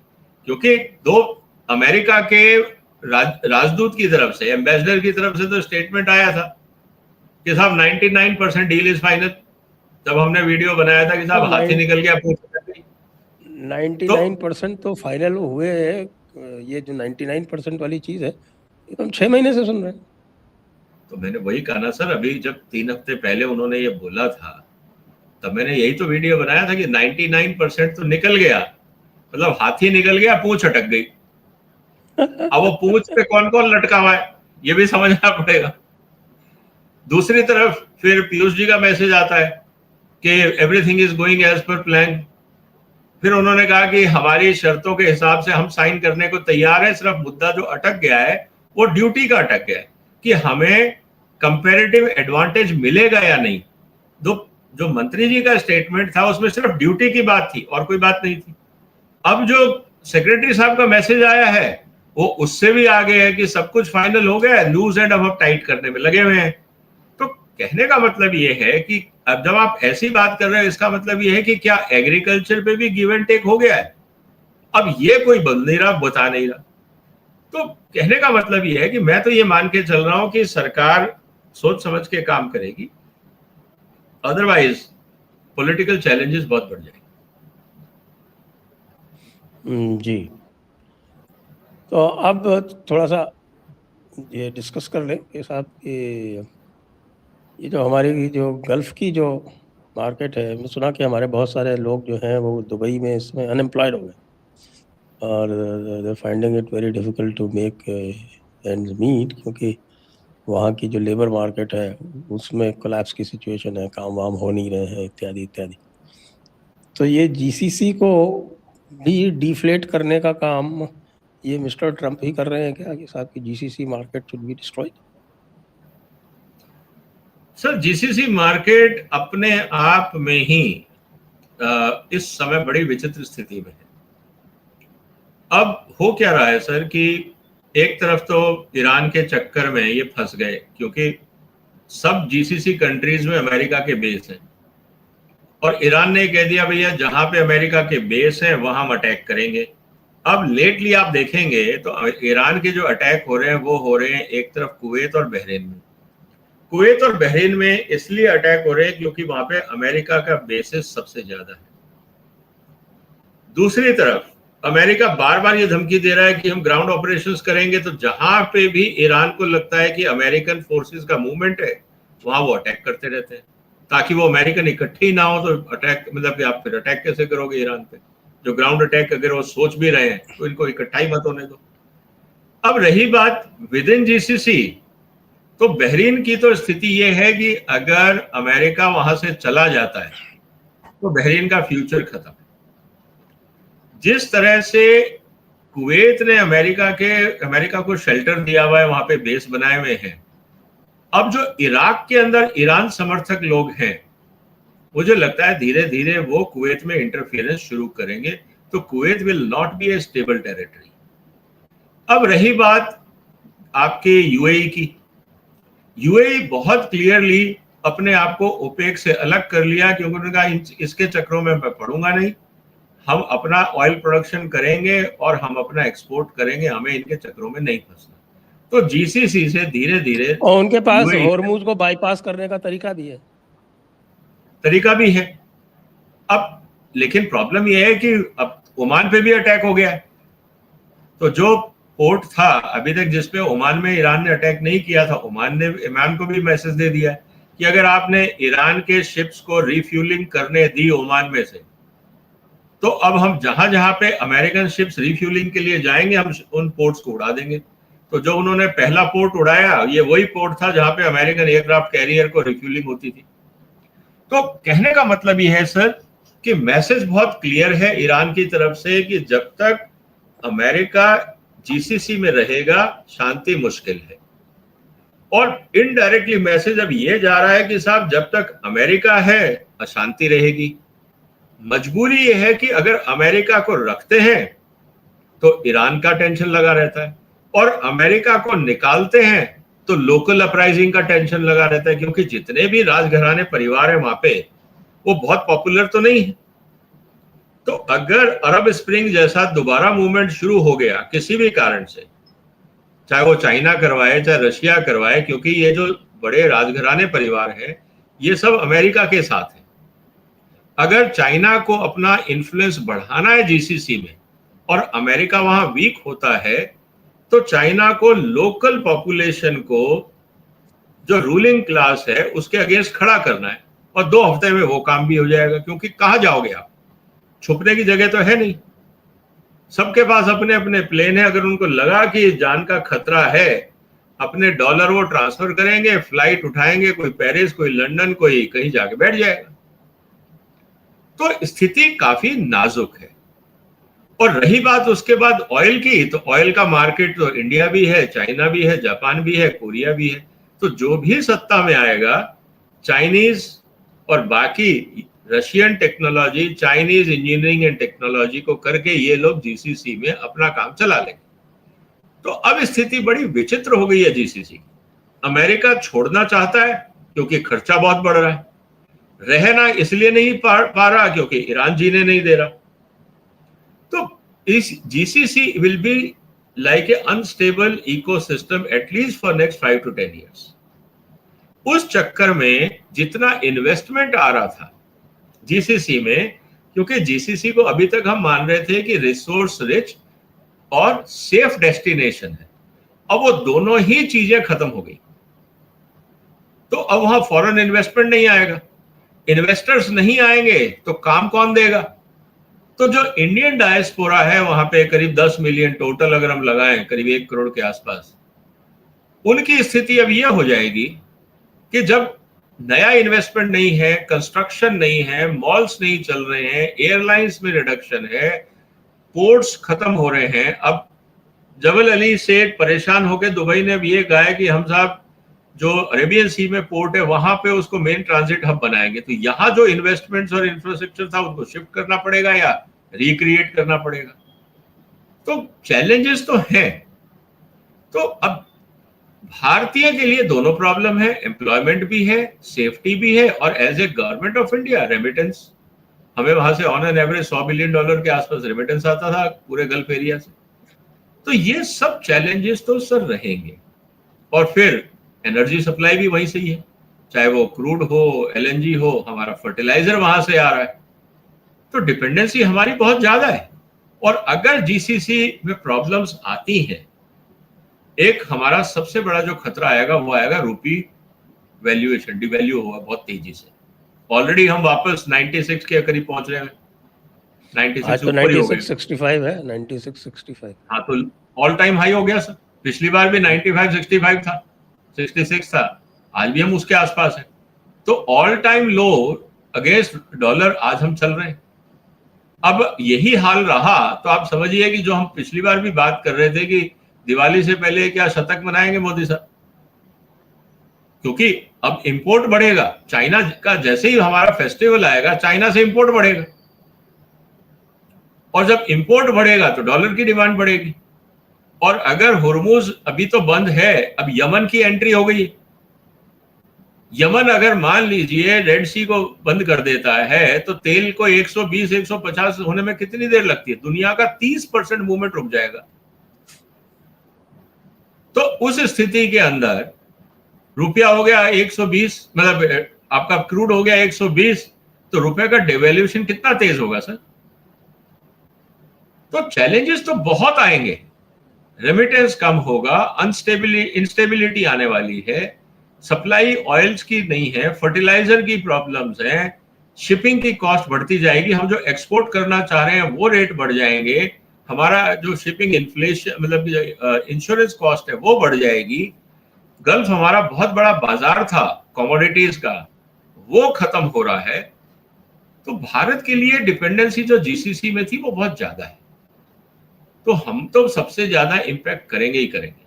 Speaker 2: क्योंकि दो अमेरिका के राजदूत की तरफ से, एम्बेसडर की तरफ से तो स्टेटमेंट आया था कि साहब 99% डील इज फाइनल। जब हमने वीडियो बनाया था कि साहब हाथी निकल गया,
Speaker 1: 99% तो फाइनल हुए। ये जो 99% वाली चीज है ये तो हम 6 महीने से सुन रहे हैं।
Speaker 2: तो मैंने वही कहा ना सर, अभी जब 3 हफ्ते पहले उन्होंने ये बोला था तब मैंने यही तो वीडियो बनाया था कि 99% तो निकल गया, मतलब हाथी निकल गया, पूंछ अटक गई। अब वो पूंछ पे कौन कौन लटका हुआ है ये भी समझना पड़ेगा। दूसरी तरफ फिर पीयूष जी का मैसेज आता है कि everything is going as per plan. फिर उन्होंने कहा कि हमारी शर्तों के हिसाब से हम साइन करने को तैयार है, सिर्फ मुद्दा जो अटक गया है वो ड्यूटी का अटक गया है कि हमें कंपैरेटिव एडवांटेज मिलेगा या नहीं। जो मंत्री जी का स्टेटमेंट था उसमें सिर्फ ड्यूटी की बात थी और कोई बात नहीं थी। अब जो सेक्रेटरी साहब का मैसेज आया है वो उससे भी आगे है कि सब कुछ फाइनल हो गया है, लूज एंड अब टाइट करने में लगे हुए हैं। तो कहने का मतलब ये है कि अब जब आप ऐसी बात कर रहे हो इसका मतलब ये है कि क्या एग्रीकल्चर पे भी गिव एंड टेक हो गया है? अब ये कोई बोल नहीं रहा, बता नहीं रहा। तो कहने का मतलब ये है कि मैं तो ये मान के चल रहा हूं कि सरकार सोच समझ के काम करेगी, अदरवाइज पॉलिटिकल चैलेंजेस बहुत बढ़ जाएंगे।
Speaker 1: जी, तो अब थोड़ा सा ये डिस्कस कर लें कि साहब ये जो हमारी जो गल्फ की जो मार्केट है, मैंने सुना कि हमारे बहुत सारे लोग जो हैं वो दुबई में इसमें अनएम्प्लॉयड हो गए और they finding it very difficult to make ends meet, क्योंकि वहाँ की जो लेबर मार्केट है उसमें कोलैप्स की सिचुएशन है, काम वाम हो नहीं रहे हैं इत्यादि इत्यादि। तो ये जीसीसी को भी डिफ्लेट करने का काम ये मिस्टर ट्रम्प ही कर रहे हैं क्या, कि साहब की GCC market should be destroyed?
Speaker 2: Sir, GCC market अपने आप में ही इस समय बड़ी विचित्र स्थिति में है। अब हो क्या रहा है सर कि एक तरफ तो ईरान के चक्कर में ये फंस गए क्योंकि सब जीसीसी कंट्रीज में अमेरिका के बेस हैं और ईरान ने कह दिया भैया जहां पे अमेरिका के बेस हैं वहां हम अटैक करेंगे। अब लेटली आप देखेंगे तो ईरान के जो अटैक हो रहे हैं वो हो रहे हैं एक तरफ कुवैत और बहरीन में। कुवैत और बहरीन में इसलिए अटैक हो रहे हैं क्योंकि वहां पे अमेरिका का बेसिस सबसे ज्यादा है। दूसरी तरफ अमेरिका बार बार ये धमकी दे रहा है कि हम ग्राउंड ऑपरेशंस करेंगे, तो जहां पे भी ईरान को लगता है कि अमेरिकन फोर्सेस का मूवमेंट है वहां वो अटैक करते रहते हैं ताकि वो अमेरिकन इकट्ठे ही ना हो। तो अटैक मतलब कि आप फिर अटैक कैसे करोगे ईरान पे? जो ग्राउंड अटैक अगर वो सोच भी रहे हैं तो इनको इकट्ठा ही मत होने दो। अब रही बात विद इन जीसीसी, तो बहरीन की तो स्थिति ये है कि अगर अमेरिका वहां से चला जाता है तो बहरीन का फ्यूचर खत्म है। जिस तरह से कुवैत ने अमेरिका को शेल्टर दिया हुआ है, वहां पे बेस बनाए हुए हैं, अब जो इराक के अंदर ईरान समर्थक लोग हैं मुझे लगता है धीरे धीरे वो कुवैत में इंटरफियरेंस शुरू करेंगे, तो Kuwait will not be A stable territory. अब रही बात आपके यूएई की, यूएई बहुत क्लियरली अपने आप को ओपेक से अलग कर लिया क्योंकि उन्होंने कहा इसके चक्रों में मैं पढ़ूंगा नहीं, हम अपना ऑयल प्रोडक्शन करेंगे और हम अपना एक्सपोर्ट करेंगे, हमें इनके चक्रों में नहीं फंसना। तो जीसीसी से धीरे धीरे,
Speaker 1: और उनके पास हॉर्मुज को बाईपास करने का तरीका भी है।
Speaker 2: अब लेकिन प्रॉब्लम यह है कि अब ओमान पे भी अटैक हो गया है। तो जो पोर्ट था अभी तक जिसपे ओमान में ईरान ने अटैक नहीं किया था, ओमान को भी मैसेज दे दिया है कि अगर आपने ईरान के शिप्स को रिफ्यूलिंग करने दी ओमान में से, तो अब हम जहां जहां पे अमेरिकन शिप्स रिफ्यूलिंग के लिए जाएंगे हम उन पोर्ट्स को उड़ा देंगे। तो जो उन्होंने पहला पोर्ट उड़ाया ये वही पोर्ट था जहां पे अमेरिकन एयरक्राफ्ट कैरियर को रिफ्यूलिंग होती थी। तो कहने का मतलब ये है सर कि मैसेज बहुत क्लियर है ईरान की तरफ से कि जब तक अमेरिका जीसीसी में रहेगा शांति मुश्किल है। और इनडायरेक्टली मैसेज अब ये जा रहा है कि साहब जब तक अमेरिका है अशांति रहेगी। मजबूरी ये है कि अगर अमेरिका को रखते हैं तो ईरान का टेंशन लगा रहता है और अमेरिका को निकालते हैं तो लोकल अपराइजिंग का टेंशन लगा रहता है, क्योंकि जितने भी राजघराने परिवार है वहां पे वो बहुत पॉपुलर तो नहीं है। तो अगर अरब स्प्रिंग जैसा दोबारा मूवमेंट शुरू हो गया किसी भी कारण से, चाहे वो चाइना करवाए चाहे रशिया करवाए, क्योंकि ये जो बड़े राजघराने परिवार हैं ये सब अमेरिका के साथ है। अगर चाइना को अपना इन्फ्लुएंस बढ़ाना है जीसीसी में और अमेरिका वहां वीक होता है तो चाइना को लोकल पॉपुलेशन को जो रूलिंग क्लास है उसके अगेंस्ट खड़ा करना है और 2 हफ्ते में वो काम भी हो जाएगा। क्योंकि कहां जाओगे आप, छुपने की जगह तो है नहीं, सबके पास अपने अपने प्लेन है। अगर उनको लगा कि जान का खतरा है अपने डॉलर वो ट्रांसफर करेंगे, फ्लाइट उठाएंगे, कोई पेरिस कोई लंदन कोई कहीं जाके बैठ जाएगा। तो स्थिति काफी नाजुक है। और रही बात उसके बाद ऑयल की, तो ऑयल का मार्केट तो इंडिया भी है, चाइना भी है, जापान भी है, कोरिया भी है। तो जो भी सत्ता में आएगा चाइनीज और बाकी Russian technology, Chinese engineering and technology को करके ये लोग जीसीसी में अपना काम चला लेंगे। तो अब स्थिति बड़ी विचित्र हो गई है जीसीसी। अमेरिका छोड़ना चाहता है क्योंकि खर्चा बहुत बढ़ रहा है, रहना इसलिए नहीं पा रहा क्योंकि ईरान जीने नहीं दे रहा। तो इस GCC will be like a unstable ecosystem at least for next 5 to 10 years। उस चक्कर में जितना इन्वेस्टमेंट आ रहा था जीसीसी में, क्योंकि जीसीसी को अभी तक हम मान रहे थे कि रिसोर्स रिच और सेफ डेस्टिनेशन है, अब वो दोनों ही चीजें खत्म हो गई। तो अब वहां फॉरेन इन्वेस्टमेंट नहीं आएगा, इन्वेस्टर्स नहीं आएंगे तो काम कौन देगा? तो जो इंडियन डायस्पोरा है वहां पे करीब 10 मिलियन टोटल अगर हम लगाएं, करीब 1 करोड़ के आसपास, उनकी स्थिति अब यह हो जाएगी कि जब नया इन्वेस्टमेंट नहीं है, कंस्ट्रक्शन नहीं है, मॉल्स नहीं चल रहे हैं, एयरलाइंस में रिडक्शन है, पोर्ट्स खत्म हो रहे हैं। अब जबल अली सेठ परेशान होकर दुबई ने अब ये कहा है कि हम साहब जो अरेबियन सी में पोर्ट है वहां पे उसको मेन ट्रांजिट हब बनाएंगे। तो यहाँ जो इन्वेस्टमेंट्स और इंफ्रास्ट्रक्चर था उनको शिफ्ट करना पड़ेगा या रिक्रिएट करना पड़ेगा। तो चैलेंजेस तो हैं। तो अब भारतीय के लिए दोनों प्रॉब्लम है, एम्प्लॉयमेंट भी है, सेफ्टी भी है, और as a government of India remittance, हमें वहां से ऑन एन एवरेज $100 बिलियन के आसपास रेमिटेंस आता था पूरे गल्फ एरिया से। तो ये सब चैलेंजेस तो सर रहेंगे। और फिर एनर्जी सप्लाई भी वहीं से ही है, चाहे वो क्रूड हो, एलएनजी हो, हमारा फर्टिलाइजर वहां से आ रहा है। तो डिपेंडेंसी हमारी बहुत ज्यादा है। और अगर जीसीसी में प्रॉब्लम्स आती हैं, एक हमारा सबसे बड़ा जो खतरा आएगा वो आएगा रूपी वैल्यूएशन, डिवैल्यू हुआ बहुत तेजी से। ऑलरेडी हम वापस 96 के करीब पहुंच रहे हैं, 96
Speaker 1: आज तो
Speaker 2: ऊपर ही हो गए।
Speaker 1: 96.65 है, 96.65।
Speaker 2: हाँ, तो ऑल टाइम हाई हो गया सर। पिछली बार भी 95-65 था, 66 था, आज भी हम उसके आसपास हैं। तो ऑल टाइम लो अगेंस्ट डॉलर आज हम चल रहे हैं। अब यही हाल रहा तो आप समझिए कि जो हम पिछली बार भी बात कर रहे थे कि दिवाली से पहले क्या शतक मनाएंगे मोदी साहब, क्योंकि अब इंपोर्ट बढ़ेगा। चाइना का जैसे ही हमारा फेस्टिवल आएगा चाइना से इंपोर्ट बढ़ेगा, और जब इंपोर्ट बढ़ेगा तो डॉलर की डिमांड बढ़ेगी। और अगर हुर्मुज अभी तो बंद है, अब यमन की एंट्री हो गई। यमन अगर मान लीजिए रेड सी को बंद कर देता है तो तेल को 120-150 होने में कितनी देर लगती है? दुनिया का 30% मूवमेंट रुक जाएगा। तो उस स्थिति के अंदर रुपया हो गया 120, मतलब आपका क्रूड हो गया 120, तो रुपए का डिवैल्यूएशन कितना तेज होगा सर? तो चैलेंजेस तो बहुत आएंगे, रेमिटेंस कम होगा, इंस्टेबिलिटी आने वाली है, सप्लाई ऑयल्स की नहीं है, फर्टिलाइजर की प्रॉब्लम्स हैं, शिपिंग की कॉस्ट बढ़ती जाएगी, हम जो एक्सपोर्ट करना चाह रहे हैं वो रेट बढ़ जाएंगे, हमारा जो शिपिंग इन्फ्लेशन मतलब इंश्योरेंस कॉस्ट है वो बढ़ जाएगी। गल्फ हमारा बहुत बड़ा बाजार था कमोडिटीज का, वो खत्म हो रहा है। तो भारत के लिए डिपेंडेंसी जो जीसीसी में थी वो बहुत ज्यादा है, तो हम तो सबसे ज्यादा इंपैक्ट करेंगे ही करेंगे।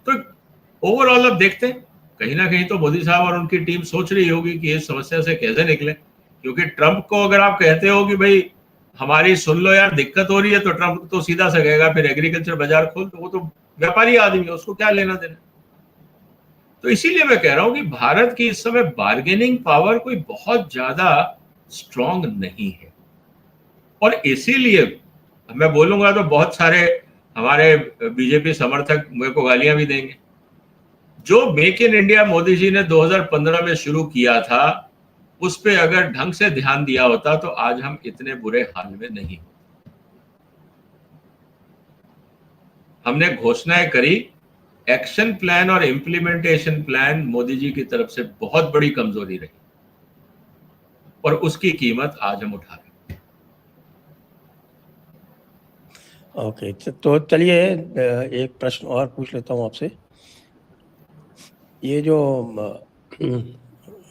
Speaker 2: तो ओवरऑल अब देखते हैं, कहीं ना कहीं तो मोदी साहब और उनकी टीम सोच रही होगी कि इस समस्या से कैसे निकले। क्योंकि ट्रंप को अगर आप कहते हो कि भाई हमारी सुन लो यार दिक्कत हो रही है, तो ट्रंप तो सीधा सा कहेगा फिर एग्रीकल्चर बाजार खोल, तो वो तो व्यापारी आदमी है, उसको क्या लेना देना। तो इसीलिए मैं कह रहा हूं कि भारत की इस समय बार्गेनिंग पावर कोई बहुत ज्यादा स्ट्रांग नहीं है। और इसीलिए मैं बोलूंगा तो बहुत सारे हमारे बीजेपी समर्थक मेरे को गालियां भी देंगे। जो make in India Modi ji ने 2015 में शुरू किया था, उस पे अगर ढंग से ध्यान दिया होता तो आज हम इतने बुरे हाल में नहीं। हमने घोषणाएं करी, एक्शन प्लान और इम्प्लीमेंटेशन प्लान मोदी जी की तरफ से बहुत बड़ी कमजोरी रही, और उसकी कीमत आज हम उठा रहे हैं।
Speaker 1: ओके, तो चलिए एक प्रश्न और पूछ लेता हूँ आपसे। ये जो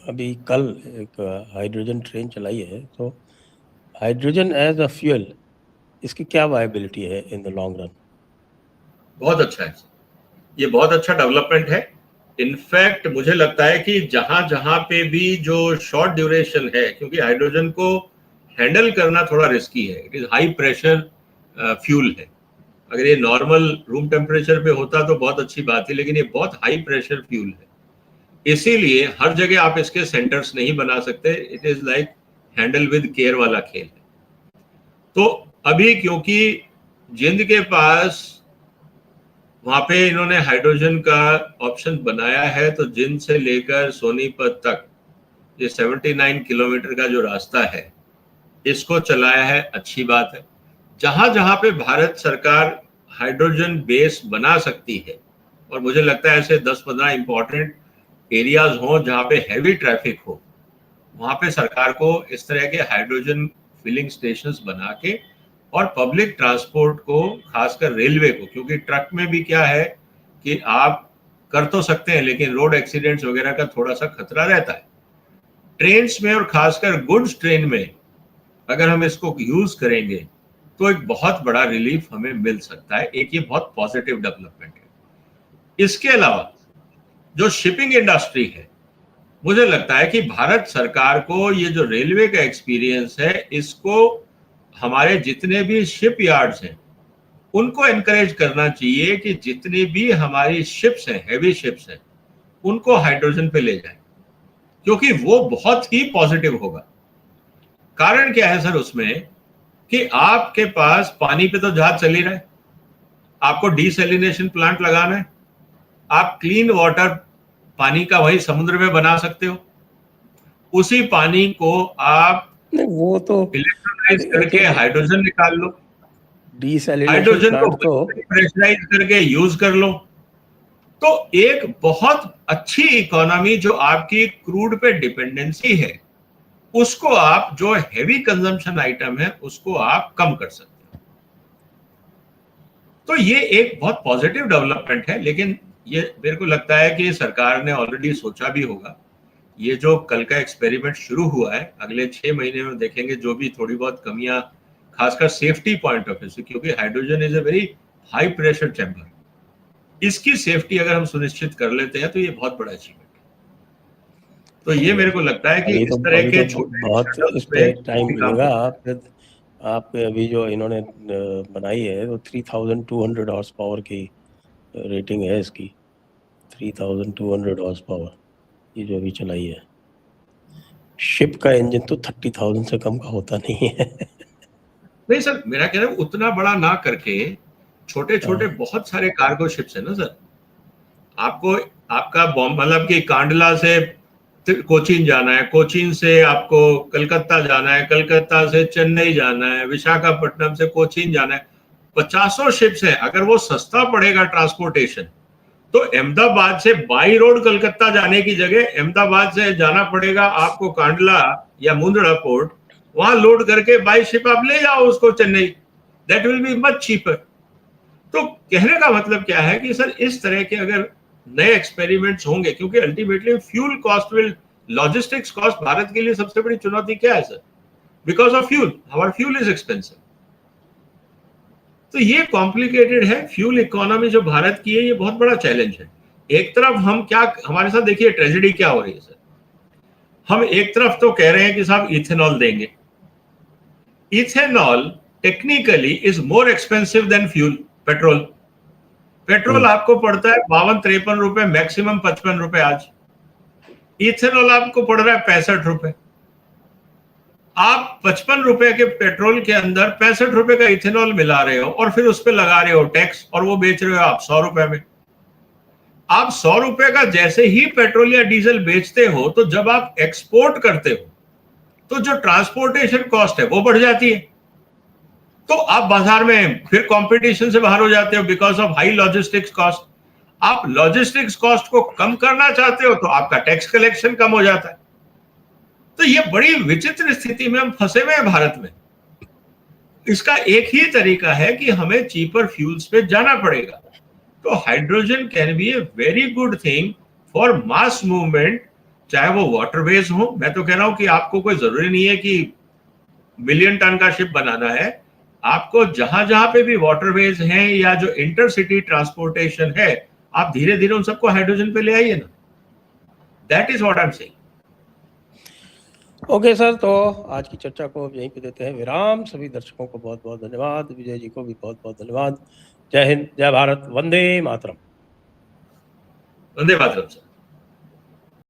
Speaker 1: अभी कल एक हाइड्रोजन ट्रेन चलाई है, तो हाइड्रोजन एज अ फ्यूल, इसकी क्या वायबिलिटी है इन द लॉन्ग रन?
Speaker 2: बहुत अच्छा है, ये बहुत अच्छा डेवलपमेंट है। इनफैक्ट मुझे लगता है कि जहां जहां पे भी जो शॉर्ट ड्यूरेशन है, क्योंकि हाइड्रोजन को हैंडल करना थोड़ा रिस्की है, it is high pressure fuel है। अगर ये नॉर्मल रूम टेम्परेचर पे होता तो बहुत अच्छी बात है, लेकिन ये बहुत हाई प्रेशर फ्यूल है, इसीलिए हर जगह आप इसके सेंटर्स नहीं बना सकते। It is like handle with care वाला खेल है। तो अभी क्योंकि जिंद के पास वहां पे इन्होंने हाइड्रोजन का ऑप्शन बनाया है, तो जिंद से लेकर सोनीपत तक ये 79 किलोमीटर का जो रास्ता है, इसको चलाया है, अच्छी बात है। जहां जहां पे भारत सरकार हाइड्रोजन बेस बना सकती है, और मुझे लगता है ऐसे 10-15 इंपॉर्टेंट एरियाज हो जहां पे हैवी ट्रैफिक हो, वहां पे सरकार को इस तरह के हाइड्रोजन फिलिंग स्टेशंस बना के, और पब्लिक ट्रांसपोर्ट को, खासकर रेलवे को, क्योंकि ट्रक में भी क्या है कि आप कर तो सकते हैं लेकिन रोड एक्सीडेंट्स वगैरह का थोड़ा सा खतरा रहता है। ट्रेन में और खासकर गुड्स ट्रेन में अगर हम इसको यूज करेंगे तो एक बहुत बड़ा रिलीफ हमें मिल सकता है। एक ये बहुत पॉजिटिव डेवलपमेंट है। इसके अलावा जो शिपिंग इंडस्ट्री है, मुझे लगता है कि भारत सरकार को ये जो रेलवे का एक्सपीरियंस है, इसको हमारे जितने भी शिप यार्ड्स हैं उनको एनकरेज करना चाहिए कि जितनी भी हमारी शिप्स हैं, हैवी शिप्स हैं, उनको हाइड्रोजन पे ले जाएं, क्योंकि वो बहुत ही पॉजिटिव होगा। कारण क्या है सर उसमें कि आपके पास पानी पे तो जहाज चल ही रहा है, आपको डीसैलिनेशन प्लांट लगाना है, आप क्लीन वाटर पानी का वही समुद्र में बना सकते हो, उसी पानी को आप
Speaker 1: वो तो
Speaker 2: इलेक्ट्रोलाइज करके हाइड्रोजन निकाल लो,
Speaker 1: डीसैलिनेशन
Speaker 2: हाइड्रोजन को
Speaker 1: प्लांट तो
Speaker 2: प्रेशराइज करके यूज कर लो। तो एक बहुत अच्छी इकोनॉमी जो आपकी क्रूड पे डिपेंडेंसी है, उसको आप, जो हैवी कंजम्पशन आइटम है, उसको आप कम कर सकते हो। तो ये एक बहुत पॉजिटिव डेवलपमेंट है। लेकिन ये मेरे को लगता है कि सरकार ने ऑलरेडी सोचा भी होगा। ये जो कल का एक्सपेरिमेंट शुरू हुआ है, अगले 6 महीने में देखेंगे जो भी थोड़ी बहुत कमियां, खासकर सेफ्टी पॉइंट ऑफ व्यू से, क्योंकि hydrogen is a very high pressure chamber, इसकी सेफ्टी अगर हम सुनिश्चित कर लेते हैं तो ये बहुत बड़ा अचीवमेंट है। तो ये मेरे को लगता है कि इस तरह के छोटे
Speaker 1: बहुत
Speaker 2: शटल्स
Speaker 1: इस
Speaker 2: पे
Speaker 1: पे टाइम
Speaker 2: भी काम
Speaker 1: मिलेगा।
Speaker 2: करना है।
Speaker 1: आप अभी जो इन्होंने बनाई है वो 3200 हॉर्स पावर की रेटिंग है इसकी, 3200 हॉर्स पावर ये जो अभी चलाई है। शिप का इंजन तो 30,000 से कम का होता नहीं है।
Speaker 2: नहीं सर, मेरा कहना है उतना बड़ा ना करके छोटे छोटे बहुत सारे कार्गो शिप्स है ना सर। आपको आपका मतलब कि कांडला से कोचीन जाना है, कोचीन से आपको कलकत्ता जाना है, कलकत्ता से चेन्नई जाना है, विशाखापट्टनम से कोचीन जाना है, 50 शिप्स है। अगर वो सस्ता पड़ेगा ट्रांसपोर्टेशन, तो अहमदाबाद से बाई रोड कलकत्ता जाने की जगह अहमदाबाद से जाना पड़ेगा आपको कांडला या मुंद्रा पोर्ट, वहां लोड करके बाई शिप आप ले जाओ उसको Chennai, that will be much cheaper. तो कहने का मतलब क्या है कि सर इस तरह के अगर नए एक्सपेरिमेंट्स होंगे, क्योंकि ultimately fuel cost will, logistics cost Bharat के लिए सबसे बड़ी चुनौती क्या है सर? Because of fuel, our fuel is expensive. तो ये कॉम्प्लिकेटेड है। फ्यूल इकोनॉमी जो भारत की है, ये बहुत बड़ा चैलेंज है। एक तरफ हम क्या, हमारे साथ देखिए ट्रेजेडी क्या हो रही है सर। हम एक तरफ तो कह रहे हैं कि साहब इथेनॉल देंगे। Ethanol technically is more expensive than fuel, petrol. Petrol आपको पड़ता है 52-53 रुपए, मैक्सिमम 55 रुपए आज। इथेनॉल आपको पड़ रहा है 65 रुपए। आप 55 रुपए के पेट्रोल के अंदर 65 रुपए का इथेनॉल मिला रहे हो, और फिर उस पर लगा रहे हो टैक्स, और वो बेच रहे हो आप 100 रुपए में। आप 100 रुपए का जैसे ही पेट्रोल या डीजल बेचते हो, तो जब आप एक्सपोर्ट करते हो तो जो ट्रांसपोर्टेशन कॉस्ट है वो बढ़ जाती है। तो आप बाजार में फिर कंपटीशन से बाहर हो जाते हो because of high logistics cost. आप लॉजिस्टिक्स कॉस्ट को कम करना चाहते हो तो आपका टैक्स कलेक्शन कम हो जाता है। तो ये बड़ी विचित्र स्थिति में हम फंसे हुए हैं भारत में। इसका एक ही तरीका है कि हमें चीपर फ्यूल्स पे जाना पड़ेगा। तो hydrogen can be a very good thing for mass movement, चाहे वो वाटरवेज हो। मैं तो कह रहा हूं कि आपको कोई जरूरी नहीं है कि मिलियन टन का शिप बनाना है। आपको जहां जहां पे भी वाटरवेज हैं या जो इंटरसिटी ट्रांसपोर्टेशन है, आप धीरे धीरे उन सबको हाइड्रोजन पे ले आइए ना। That is what I am saying.
Speaker 1: Okay sir, तो आज की चर्चा को यहीं पे देते हैं विराम। सभी दर्शकों को बहुत बहुत धन्यवाद, विजय जी को भी बहुत बहुत धन्यवाद। जय हिंद, जय भारत, वंदे मातरम।
Speaker 2: वंदे मातरम सर।